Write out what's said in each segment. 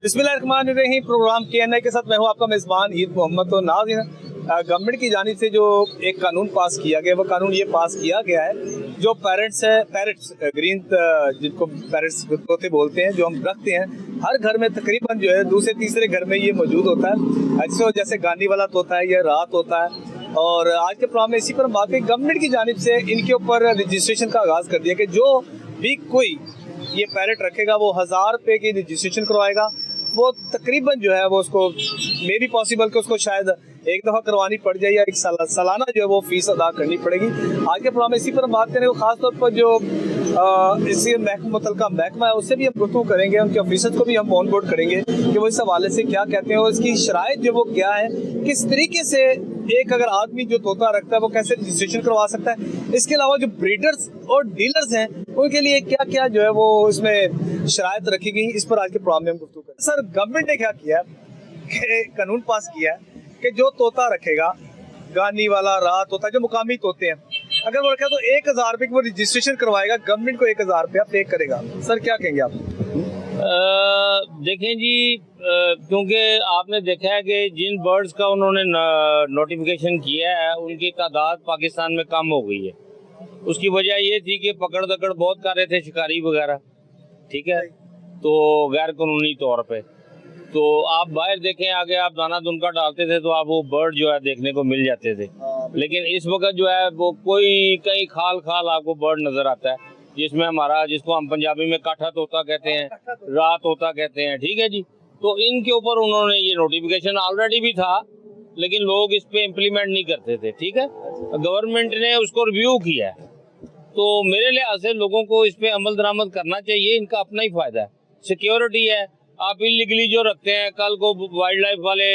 बिस्मिल्लाहिर्रहमानिर्रहीम। Programme KNI के साथ मैं हूं आपका मेज़बान ईद मोहम्मद। तो नाज़रीन, गवर्नमेंट की जानिब से जो एक कानून पास किया गया, वो कानून ये पास किया गया है, जो पैरट्स ग्रीन, जिनको पैरट्स तोते बोलते हैं, जो हम रखते हैं हर घर में, तकरीबन जो है दूसरे तीसरे घर में ये मौजूद होता है। जैसे गानी वाला तोता है, ये रात होता है। और आज के प्रोग्राम में इसी पर बात है। गवर्नमेंट की जानिब से इनके ऊपर रजिस्ट्रेशन का आगाज़ कर दिया कि जो भी कोई ये पैरट रखेगा वो 1000 रुपये की रजिस्ट्रेशन करवाएगा। वो तकरीबन जो है वो उसको मे भी पॉसिबल कि उसको शायद एक दफ़ा करवानी पड़ जाए या एक सालाना जो है वो फीस अदा करनी पड़ेगी। आज के प्रोग्राम में इसी पर बात करेंगे। ख़ासतौर पर जो इसी मुतलका महकमा है उससे भी हम गुफ्तगू करेंगे, उनके ऑफिसर्स को भी हम ऑन बोर्ड करेंगे कि वो इस हवाले से क्या कहते हैं और इसकी शराइत जो वो क्या है, किस तरीके से एक अगर आदमी जो तोता रखता है वो कैसे रजिस्ट्रेशन करवा सकता है। इसके अलावा जो ब्रीडर्स और डीलर्स हैं उनके लिए क्या क्या जो है वो इसमें शराइत रखी गई, इस पर आज के प्रोग्राम में हम गुफ्तगू करें। सर, गवर्नमेंट ने क्या किया कि कानून पास किया है कि जो तोता रखेगा, गानी वाला, रात तोता, जो मुकामी तोते हैं, अगर वो रखा तो 1000 रुपये की वो रजिस्ट्रेशन करवाएगा, गवर्नमेंट को 1000 रुपया पे करेगा। सर, क्या कहेंगे आप? देखें जी, क्योंकि आपने देखा है कि जिन बर्ड्स का उन्होंने नोटिफिकेशन किया है उनकी तादाद पाकिस्तान में कम हो गई है। उसकी वजह ये थी कि पकड़ दकड़ बहुत कर रहे थे शिकारी वगैरह, ठीक है, तो गैर कानूनी तौर पे। तो आप बाहर देखें, आगे आप दाना दुनका डालते थे तो आप वो बर्ड जो है देखने को मिल जाते थे। लेकिन इस वक्त जो है वो कोई कई खाल खाल आपको बर्ड नजर आता है, जिसमें हमारा, जिसको हम पंजाबी में काठा तोता कहते हैं, रात तोता कहते हैं, ठीक है जी। तो इनके ऊपर उन्होंने ये नोटिफिकेशन ऑलरेडी भी था, लेकिन लोग इस पे इम्प्लीमेंट नहीं करते थे, ठीक है। गवर्नमेंट ने उसको रिव्यू किया है, तो मेरे लिहाज से लोगों को इस पे अमल दरामद करना चाहिए। इनका अपना ही फायदा है, सिक्योरिटी है। आप इलीगली जो रखते हैं, कल को वाइल्ड लाइफ वाले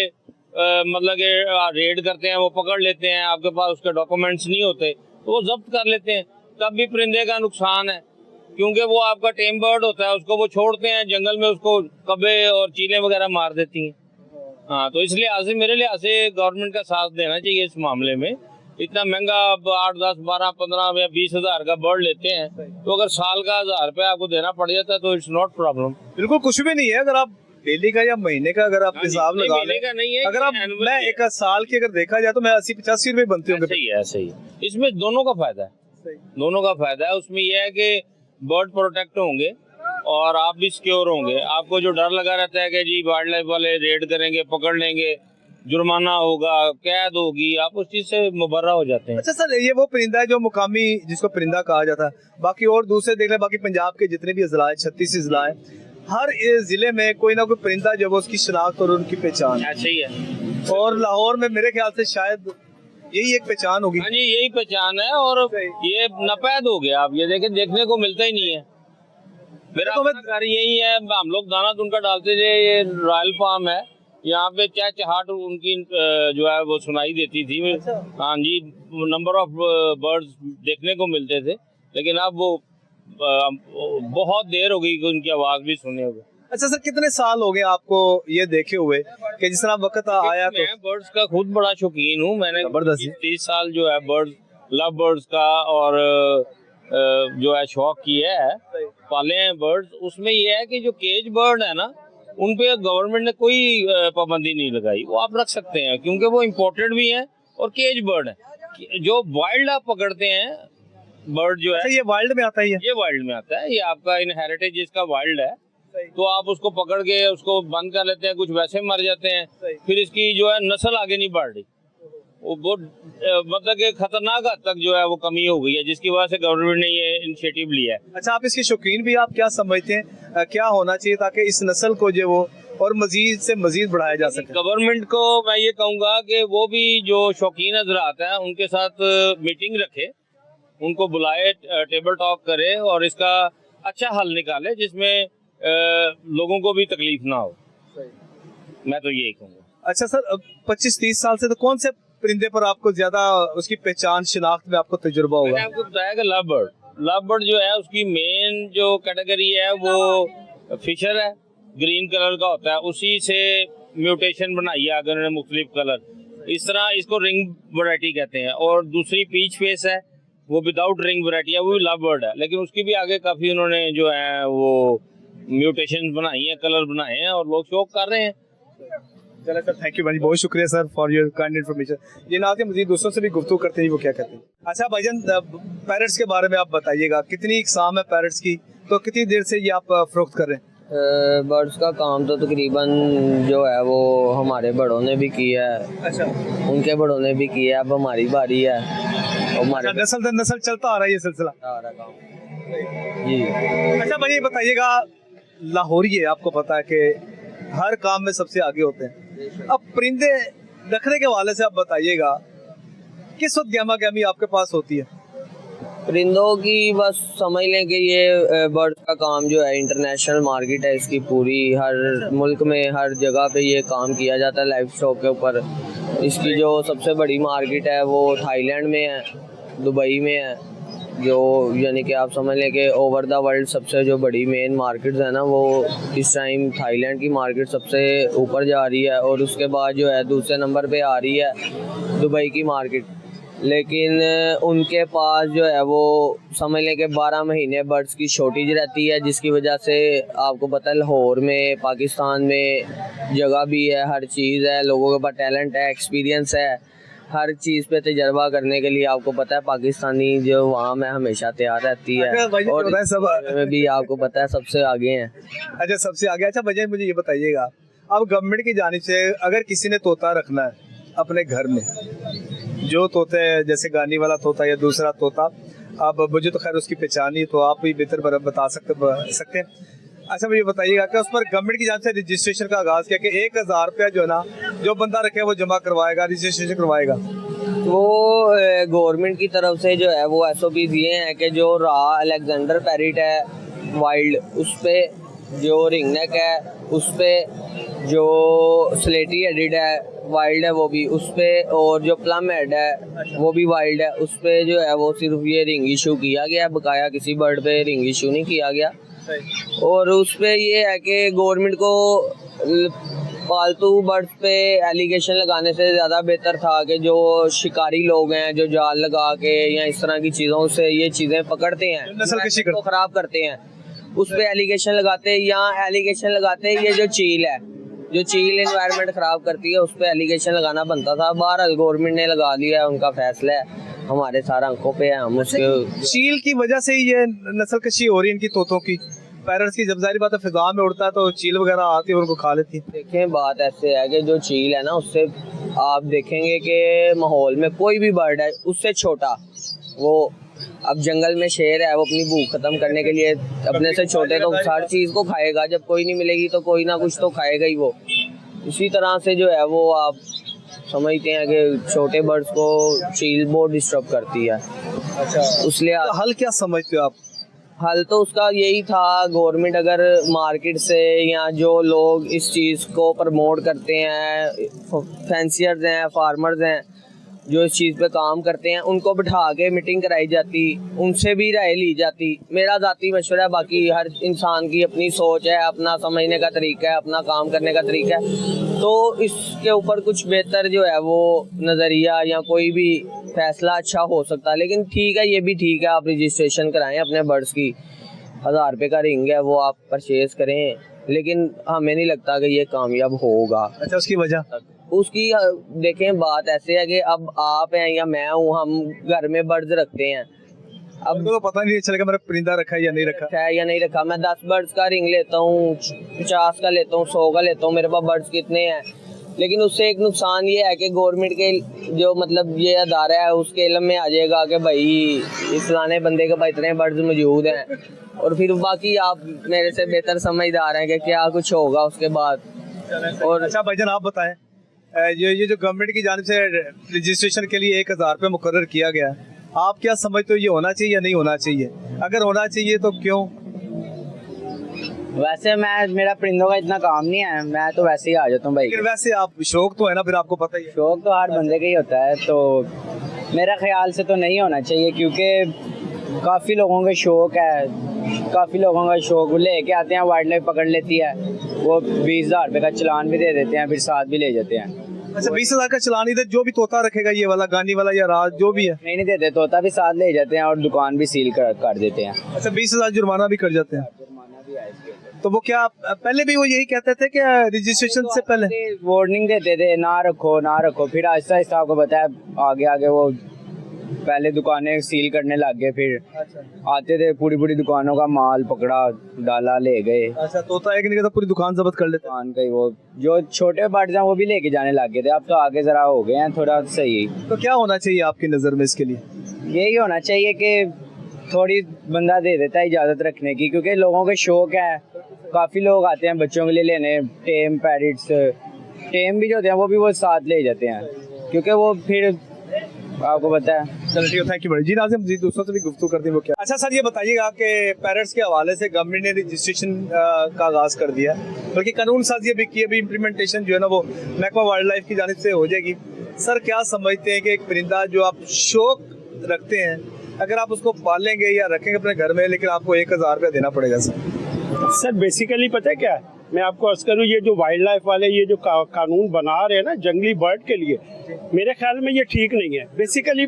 मतलब के रेड करते हैं, वो पकड़ लेते हैं, आपके पास उसके डॉक्यूमेंट्स नहीं होते तो वो जब्त कर लेते हैं, तब भी परिंदे का नुकसान है, क्योंकि वो आपका टेम बर्ड होता है, उसको वो छोड़ते हैं जंगल में, उसको कब्बे और चीलें वगैरह मार देती हैं। हाँ, तो इसलिए आज मेरे लिहाज से गवर्नमेंट का साथ देना चाहिए इस मामले में। इतना महंगा 8, 10, 12, 15 या 20 हजार का बर्ड लेते हैं, तो अगर साल का 1000 रुपया आपको देना पड़ जाता है तो इट्स नॉट प्रॉब्लम। बिल्कुल कुछ भी नहीं है। अगर आप डेली का या महीने का अगर आप हिसाब लगा लें, अगर आप मैं एक साल की अगर देखा जाए तो मैं 80-85 रुपए बनते होंगे। सही है, सही है। इसमें दोनों का फायदा है, दोनों का फायदा है। उसमें यह है कि बर्ड प्रोटेक्ट होंगे और आप भी सिक्योर होंगे। आपको जो डर लगा रहता है कि जी वाइल्ड लाइफ वाले रेड करेंगे, पकड़ लेंगे, जुर्माना होगा, कैद होगी, आप उस चीज से मुबर्रा हो जाते हैं। अच्छा सर, ये वो परिंदा है जो मुकामी, जिसको परिंदा कहा जाता है। बाकी और दूसरे देख लें, बाकी पंजाब के जितने भी अजला है, 36 अजला है, हर जिले में कोई ना कोई परिंदा जो वो उसकी शनाख्त और उनकी पहचान है। सही है। और लाहौर में मेरे ख्याल से शायद यही एक पहचान होगी। हाँ जी, यही पहचान है। और ये नपैद हो गया, आप ये देखें, देखने को मिलता ही नहीं है। मेरा तो घर यही है, हम लोग दाना दुनका डालते थे। ये रॉयल फार्म है, यहाँ पे चहचहाट उनकी जो है वो सुनाई देती थी। हाँ जी, नंबर ऑफ बर्ड्स देखने को मिलते थे, लेकिन अब वो बहुत देर हो गई कि उनकी आवाज भी सुने हुए। अच्छा सर, कितने साल हो गए आपको ये देखे हुए कि जिस तरह वक्त आया? मैं बर्ड्स का खुद बड़ा शौकीन हूँ। मैंने 30 साल जो है बर्ड्स, लव बर्ड्स का और जो है शौक किया है, पाले हैं बर्ड्स। उसमें ये है कि जो केज बर्ड है ना, उन पे गवर्नमेंट ने कोई पाबंदी नहीं लगाई, वो आप रख सकते हैं, क्योंकि वो इम्पोर्टेड भी हैं और केज बर्ड है। जो वाइल्ड आप पकड़ते हैं बर्ड जो है, ये वाइल्ड में आता है। ये वाइल्ड में आता है, ये आपका इनहेरिटेज जिसका वाइल्ड है, तो आप उसको पकड़ के उसको बंद कर लेते हैं, कुछ वैसे मर जाते हैं, फिर इसकी जो है नस्ल आगे नहीं बढ़ रही। वो मतलब कि खतरनाक हद तक जो है वो कमी हो गई है, जिसकी वजह से गवर्नमेंट ने ये इनिशिएटिव लिया है। अच्छा, आप इसके शौकीन भी, आप क्या समझते हैं क्या होना चाहिए ताकि इस नस्ल को जो वो और मजीद से मजीद बढ़ाया जा सके? गवर्नमेंट को मैं ये कहूँगा कि वो भी जो शौकीन हजरात हैं उनके साथ मीटिंग रखे, उनको बुलाए, टेबल टॉक करे और इसका अच्छा हल निकाले, जिसमें लोगों को भी तकलीफ ना हो। मैं तो यही कहूँगा। अच्छा सर, 25-30 साल से तो कौन से परिंदे पर आपको ज्यादा उसकी पहचान शिनाख्त में आपको तजुर्बा होगा? मैंने आपको बताया कि लव बर्ड जो है उसकी मेन जो कैटेगरी है वो फिशर है, ग्रीन कलर का होता है, उसी से म्यूटेशन बनाई है अगर उन्होंने मुख्तलिफ कलर। इस तरह इसको रिंग वैरायटी कहते हैं। और दूसरी पीच फेस है, वो विदाउट रिंग वैरायटी है, वो भी लव बर्ड है, लेकिन उसकी भी आगे काफी उन्होंने जो है वो म्यूटेशन बनाई हैं, कलर बनाए हैं और लोग शौक कर रहे हैं। चलो सर, थैंक यू भाई, बहुत शुक्रिया sir for your kind information. ये ना के मजीद दोस्तों से भी गुफ्तगू करते हैं, वो क्या कहते हैं। अच्छा भाईजान, पैरट्स के बारे में आप बताइएगा, कितनी इकसाम है पैरट्स की, तो कितनी देर से ये आप फरोख्त कर रहे हैं? बर्ड्स का काम तो तकरीबन जो है वो हमारे बड़ों ने भी किया है, अच्छा, उनके बड़ों ने भी किया है, अब हमारी बारी है। हमारे नस्ल दर नस्ल चलता आ रहा है ये सिलसिला आ रहा काम जी। अच्छा भाई ये बताइएगा, लाहौरी है, आपको पता है कि हर काम में सबसे आगे होते हैं। अब परिंदे रखने के हवाले से आप बताइएगा, किस वक्त गहमा गहमी आपके पास होती है? परिंदों की बस समझ लें कि ये बर्ड्स का काम जो है इंटरनेशनल मार्केट है इसकी पूरी, हर मुल्क में हर जगह पे ये काम किया जाता है लाइफ स्टॉक के ऊपर। इसकी जो सबसे बड़ी मार्केट है वो थाईलैंड में है, दुबई में है, जो यानी कि आप समझ लें कि ओवर द वर्ल्ड सबसे जो बड़ी मेन मार्केट्स है ना, वो इस टाइम थाईलैंड की मार्केट सबसे ऊपर जा रही है, और उसके बाद जो है दूसरे नंबर पे आ रही है दुबई की मार्केट। लेकिन उनके पास जो है वो समझ लें कि 12 महीने बर्ड्स की शॉर्टेज रहती है, जिसकी वजह से आपको पता है लाहौर में, पाकिस्तान में जगह भी है, हर चीज़ है, लोगों के पास टैलेंट है, एक्सपीरियंस है, हर चीज़ पे तजर्बा करने के लिए आपको पता है पाकिस्तानी जो वहाँ में हमेशा तैयार रहती है, और सब में भी आपको पता है सबसे आगे हैं। अच्छा, सबसे आगे। अच्छा भैया मुझे ये बताइएगा, अब गवर्नमेंट की जानिब से अगर किसी ने तोता रखना है अपने घर में, जो तोते जैसे गानी वाला तोता या दूसरा तोता, अब मुझे तो खैर उसकी पहचान नहीं, तो आप भी बेहतर बता सकते हैं। अच्छा मुझे बताइएगा कि उस पर गवर्नमेंट की जानिब से रजिस्ट्रेशन का आगाज़ किया कि 1000 रुपया जो है ना, जो बंदा रखे वो जमा करवाएगा, रजिस्ट्रेशन करवाएगा। वो गवर्नमेंट की तरफ से जो है वो SOPs ये हैं कि जो अलेक्जेंडर पैरेट है वाइल्ड, उस पे जो रिंगनेक है, उस पे जो स्लेटी हेडेड है वाइल्ड है वो भी उस पे, और जो प्लम हेड है वो भी वाइल्ड है, उस पे जो है वो सिर्फ ये रिंग इशू किया गया, बकाया किसी बर्ड पे रिंग इशू नहीं किया गया। और उस पे ये है कि गवर्नमेंट को पालतू बर्ड्स पे एलिगेशन लगाने से ज़्यादा बेहतर था कि जो शिकारी लोग हैं जो जाल लगा के या इस तरह की चीज़ों से ये चीज़ें पकड़ते हैं, नस्ल को ख़राब करते हैं, उस पे एलिगेशन लगाते, या एलिगेशन लगाते ये जो चील है, जो चील एनवायरनमेंट ख़राब करती है, उस पे एलिगेशन लगाना बनता था। बहरहाल गवर्नमेंट ने लगा लिया है, उनका फैसला है, हमारे सारा आंखों पे है, हम उसके चील की वजह से ही ये नस्ल कशी हो रही है इनकी तोतों की। पैरट्स की जब जाहिर बात है फिजा में उड़ता है तो चील वगैरह आती है उनको खा लेती है। देखें बात ऐसे है कि जो चील है ना, उससे आप देखेंगे कि माहौल में कोई भी बर्ड है उससे छोटा, वो अब जंगल में शेर है, वो अपनी भूख खत्म करने के लिए अपने से छोटे तो हर चीज़ को खाएगा, जब कोई नहीं मिलेगी तो कोई ना कुछ तो खाएगा ही वो। इसी तरह से जो है वो आप समझते हैं कि छोटे बर्ड्स को चील बहुत डिस्टर्ब करती है। अच्छा, उसलिए तो हल क्या समझते हो आप? हल तो उसका यही था, गवर्नमेंट अगर मार्केट से या जो लोग इस चीज़ को प्रमोट करते हैं, फैंसियर्स हैं, फार्मर्स हैं जो इस चीज़ पे काम करते हैं, उनको बिठा के मीटिंग कराई जाती, उनसे भी राय ली जाती। मेरा ज़ाती मशवरा है, बाकी हर इंसान की अपनी सोच है, अपना समझने का तरीका है, अपना काम करने का तरीका है, तो इसके ऊपर कुछ बेहतर जो है वो नज़रिया या कोई भी फैसला अच्छा हो सकता है। लेकिन ठीक है, ये भी ठीक है, आप रजिस्ट्रेशन कराएं अपने बर्ड्स की, 1000 रुपये का रिंग है वो आप परचेज करें, लेकिन हमें नहीं लगता कि ये कामयाब होगा। अच्छा, उसकी वजह? उसकी देखें बात ऐसे है कि अब आप हैं या मैं हूँ, हम घर में बर्ड्स रखते हैं, अब तो पता नहीं चलेगा मैंने परिंदा रखा है या नहीं रखा है या नहीं रखा। मैं 10 बर्ड्स का रिंग लेता हूँ, 50 का लेता हूँ, 100 का लेता हूँ, मेरे पास बर्ड्स कितने हैं। लेकिन उससे एक नुकसान ये है कि गवर्नमेंट के जो मतलब ये अदारा है उसके इल्म में आ जाएगा कि भाई इस फलाने बंदे के पास इतने बर्ड्स मौजूद हैं, और फिर बाकी आप मेरे से बेहतर समझदार हैं कि क्या कुछ होगा उसके बाद। और अच्छा भाईजान आप बताएं, ये जो गवर्नमेंट की जानिब से रजिस्ट्रेशन के लिए 1000 रुपये मुकर्रर किया गया, आप क्या समझते हो, ये होना चाहिए या नहीं होना चाहिए? अगर होना चाहिए तो क्यों? वैसे मेरा परिंदों का इतना काम नहीं है, मैं तो वैसे ही आ जाता हूँ भाई। लेकिन वैसे आप शौक तो है ना, फिर आपको पता ही है। शौक तो हर बंदे का ही होता है, तो मेरा ख्याल से तो नहीं होना चाहिए, क्योंकि काफ़ी लोगों के शौक है, काफ़ी लोगों का शौक लेके आते हैं, वाइल्ड लाइफ पकड़ लेती है, वो 20,000 रुपये का चलान भी दे देते हैं, फिर साथ भी ले जाते हैं। अच्छा, 20,000 का चलान इधर जो भी तोता रखेगा, ये वाला गानी वाला या राज जो भी है, नहीं देते, तोता भी साथ ले जाते हैं और दुकान भी सील कर देते हैं। अच्छा 20,000 जुर्माना भी कर जाते हैं। जुर्माना भी है इसके ऊपर। तो वो क्या पहले भी वो यही कहते थे कि रजिस्ट्रेशन से पहले? वार्निंग देते थे ना रखो, फिर आहिस्ता आहिस्ता आपको बताया आगे आगे वो पहले दुकानें सील करने लग गए, फिर आते थे पूरी दुकानों का माल पकड़ा, डाला, ले गए। अच्छा, तोता एक नहीं तो पूरी दुकान जब्त कर लेते। दुकान का ही वो जो छोटे बर्ड्स हैं वो भी लेके जाने लग गए थे, अब तो आगे जरा हो गए हैं थोड़ा सही। तो क्या होना चाहिए आपकी नज़र में इसके लिए? यही होना चाहिए कि थोड़ी बंदा दे देता है इजाज़त रखने की, क्योंकि लोगों के शौक है, काफ़ी लोग आते हैं बच्चों के लिए लेने टेम पैरट्स, टेम भी जो होते हैं वो भी वो साथ ले जाते हैं, क्योंकि वो फिर आपको पता है। चलो ठीक है, थैंक यू बड़ी जी। नाज़िम जी दोस्तों से भी गुफ्तगू करते हैं वो क्या। अच्छा सर, ये बताइएगा कि पैरट्स के हवाले से गवर्नमेंट ने रजिस्ट्रेशन का आगाज़ कर दिया, बल्कि कानून साजी अभी की, अभी इम्प्लीमेंटेशन जो है ना वो महकमा वाइल्ड लाइफ की जानिब से हो जाएगी। सर क्या समझते हैं कि एक परिंदा जो आप शौक रखते हैं, अगर आप उसको पालेंगे या रखेंगे अपने घर में, लेकिन आपको 1000 रुपया देना पड़ेगा सर बेसिकली पता है क्या है, मैं आपको अर्ज करूँ, ये जो वाइल्ड लाइफ वाले ये जो कानून बना रहे हैं ना जंगली बर्ड के लिए, मेरे ख्याल में ये ठीक नहीं है। बेसिकली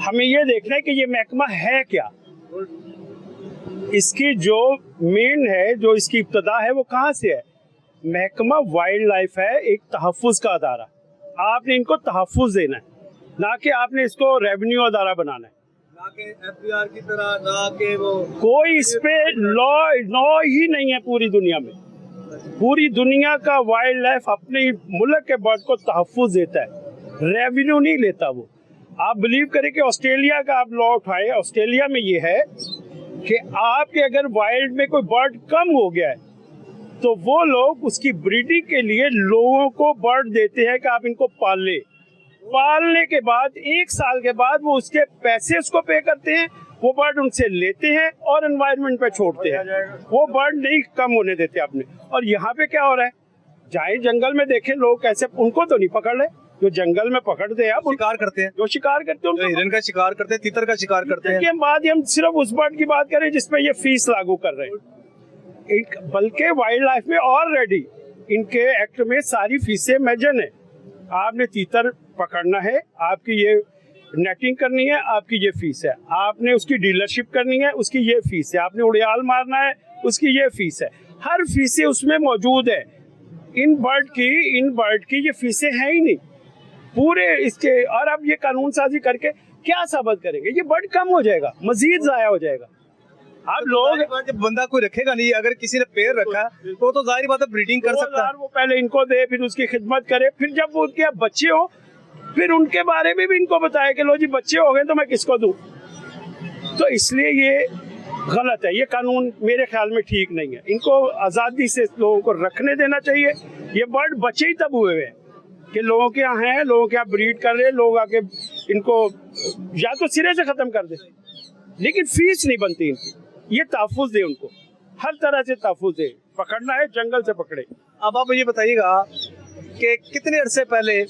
हमें ये देखना है कि ये महकमा है क्या, इसकी जो मेन है, जो इसकी इब्तदा है वो कहाँ से है। महकमा वाइल्ड लाइफ है एक तहफ़्फ़ुज़ का अदारा, आपने इनको तहफ़्फ़ुज़ देना है, ना कि आपने इसको रेवेन्यू अदारा बनाना है, ना कि एफबीआर की तरह, ना कि वो कोई इस पे लॉ ही नहीं है पूरी दुनिया में। पूरी दुनिया का वाइल्ड लाइफ अपने मुल्क के बर्ड को तहफ़्फ़ुज़ देता है, रेवेन्यू नहीं लेता वो। आप बिलीव करें कि ऑस्ट्रेलिया का आप लॉ उठाएं, ऑस्ट्रेलिया में ये है कि आपके अगर वाइल्ड में कोई बर्ड कम हो गया है तो वो लोग उसकी ब्रीडिंग के लिए लोगों को बर्ड देते हैं कि आप इनको पालने के बाद 1 साल के बाद वो उसके पैसे उसको पे करते हैं, वो बर्ड उनसे लेते हैं और एनवायरनमेंट पे छोड़ते हैं, वो बर्ड नहीं कम होने देते आपने। और यहाँ पे क्या हो रहा है, जाए जंगल में देखें लोग कैसे, उनको तो नहीं पकड़ रहे, जो जंगल में पकड़ते हैं आप शिकार करते हैं, जो शिकार करते हैं, हिरन का शिकार करते हैं, तीतर का शिकार करते हैं। हम बात हम सिर्फ उस बर्ड की बात करें जिसपे ये फीस लागू कर रहे हैं, बल्कि वाइल्ड लाइफ में ऑलरेडी इनके एक्ट में सारी फीसें मेजन है। आपने तीतर पकड़ना है, आपकी ये नेटिंग करनी है, आपकी ये फीस है, आपने उसकी डीलरशिप करनी है, उसकी ये फीस है, आपने उड़ियाल मारना है, उसकी ये फीस है, हर फीसें उसमें मौजूद है। इन बर्ड की ये फीसें हैं ही नहीं पूरे इसके, और अब ये कानून साजी करके क्या साबित करेंगे, ये बर्ड कम हो जाएगा, मजीद जाया हो जाएगा। आप लोग जब बंदा कोई रखेगा नहीं, अगर किसी ने पेड़ रखा तो जाहिर बात है ब्रीडिंग कर सकता है। वो पहले इनको दे, फिर उसकी खिदमत करे, फिर जब वो उनके बच्चे हो फिर उनके बारे में भी इनको बताया कि लो जी बच्चे हो गए तो मैं किसको दूं। तो इसलिए ये गलत है, ये कानून मेरे ख्याल में ठीक नहीं है। इनको आज़ादी से लोगों को रखने देना चाहिए। ये बर्ड बच्चे ही तब हुए हैं कि लोगों के यहाँ हैं, लोगों के यहाँ ब्रीड कर रहे हैं, लोग आके इनको या तो सिरे से ख़त्म कर दे, लेकिन फीस नहीं बनती इनकी, ये तहफ़्फ़ुज़ दे, उनको हर तरह से तहफ़्फ़ुज़ दे, पकड़ना है जंगल से पकड़े। अब आप मुझे बताइएगा कि कितने अरसे पहले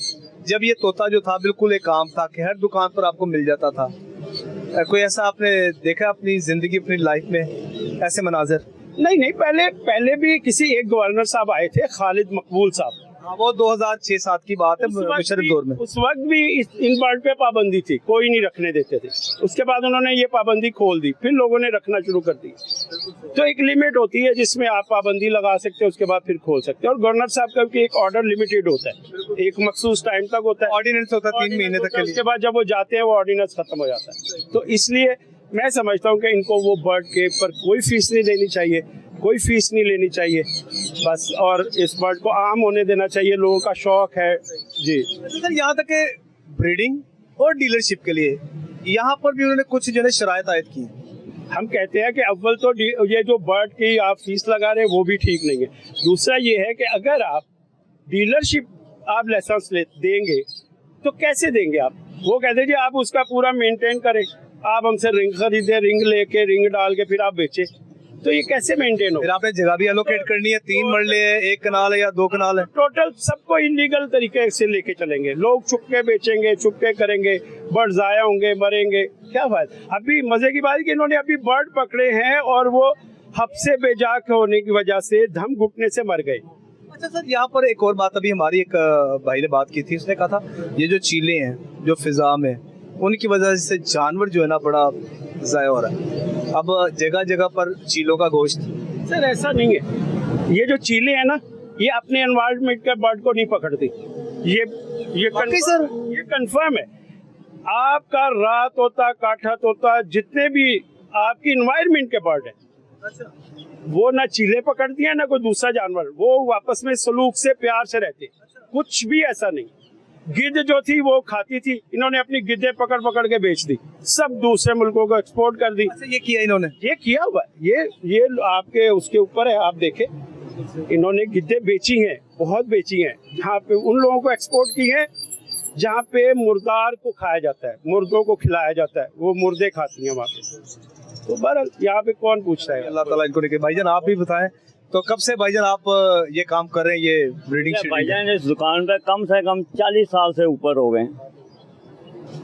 जब ये तोता जो था बिल्कुल एक आम था कि हर दुकान पर आपको मिल जाता था, कोई ऐसा आपने देखा अपनी जिंदगी, अपनी लाइफ में ऐसे मनाजिर? नहीं, पहले भी किसी एक गवर्नर साहब आए थे, खालिद मकबूल साहब, हाँ, वो 2006-07 की बात है, मुशर्रफ दौर में। उस वक्त भी इन बर्ड पे पाबंदी थी, कोई नहीं रखने देते थे। उसके बाद उन्होंने ये पाबंदी खोल दी, फिर लोगों ने रखना शुरू कर दी। तो एक लिमिट होती है जिसमें आप पाबंदी लगा सकते हैं, उसके बाद फिर खोल सकते हैं। और गवर्नर साहब का भी एक ऑर्डर लिमिटेड होता है, एक मखसूस टाइम तक होता है, ऑर्डिनेंस होता है 3 महीने तक के लिए। उसके बाद जब वो जाते हैं वो ऑर्डिनेंस खत्म हो जाता है। तो इसलिए मैं समझता हूँ कि इनको वो बर्ड के पर कोई फीस नहीं देनी चाहिए, कोई फीस नहीं लेनी चाहिए बस, और इस बर्ड को आम होने देना चाहिए, लोगों का शौक है जी। सर यहाँ तक कि ब्रीडिंग और डीलरशिप के लिए यहाँ पर भी उन्होंने कुछ जो है शराइत आयद की। हम कहते हैं कि अव्वल तो ये जो बर्ड की आप फीस लगा रहे हैं वो भी ठीक नहीं है। दूसरा ये है कि अगर आप डीलरशिप आप लाइसेंस देंगे तो कैसे देंगे आप? वो कहते हैं जी आप उसका पूरा मेंटेन करें, आप हमसे रिंग खरीदे, रिंग लेके रिंग डाल के फिर आप बेचे, तो ये कैसे मेंटेन हो? फिर आपने जगह भी एलोकेट करनी है, 3 मरले है, 1 कनाल है या 2 कनाल है, टोटल सबको इलीगल तरीके से लेके चलेंगे, लोग चुपके बेचेंगे, चुपके करेंगे, बर्ड जाया होंगे, मरेंगे, क्या फायदा? अभी मजे की बात है कि इन्होंने अभी बर्ड पकड़े हैं और वो हफ्से बेजाक होने की वजह से धम घुटने से मर गए। अच्छा सर, यहाँ पर एक और बात, अभी हमारी एक भाई ने बात की थी, उसने कहा था ये जो चीले हैं जो फिजा में, उनकी वजह से जानवर जो है ना बड़ा ज़ाया हो रहा है। अब जगह जगह पर चीलों का गोश्त सर ऐसा नहीं है, ये जो चीले हैं ना, ये अपने एनवायरनमेंट के बर्ड को नहीं पकड़ती। ये कंफर्म है। आपका रात तोता, काठा तोता, जितने भी आपकी एनवायरनमेंट के बर्ड है, वो ना चीले पकड़ती है ना कोई दूसरा जानवर, वो आपस में सलूक से प्यार से रहते हैं। कुछ भी ऐसा नहीं। गिद्ध जो थी वो खाती थी, इन्होंने अपनी गिद्धे पकड़ पकड़ के बेच दी, सब दूसरे मुल्कों को एक्सपोर्ट कर दी। ये किया इन्होंने, ये किया हुआ, ये आपके उसके ऊपर है, आप देखें, इन्होंने गिद्धे बेची हैं, बहुत बेची हैं, जहाँ पे उन लोगों को एक्सपोर्ट की है जहाँ पे मुर्दार को खाया जाता है, मुर्दों को खिलाया जाता है, वो मुर्दे खाती हैं वहाँ पे। तो बहरहाल यहाँ पे कौन पूछता है। अल्लाह ताला इनको लेके। भाईजान आप भी बताएं, तो कब से भाईजान आप ये काम कर रहे हैं, ये ब्रीडिंग? भाईजान इस दुकान पे कम से कम 40 साल से ऊपर हो गए।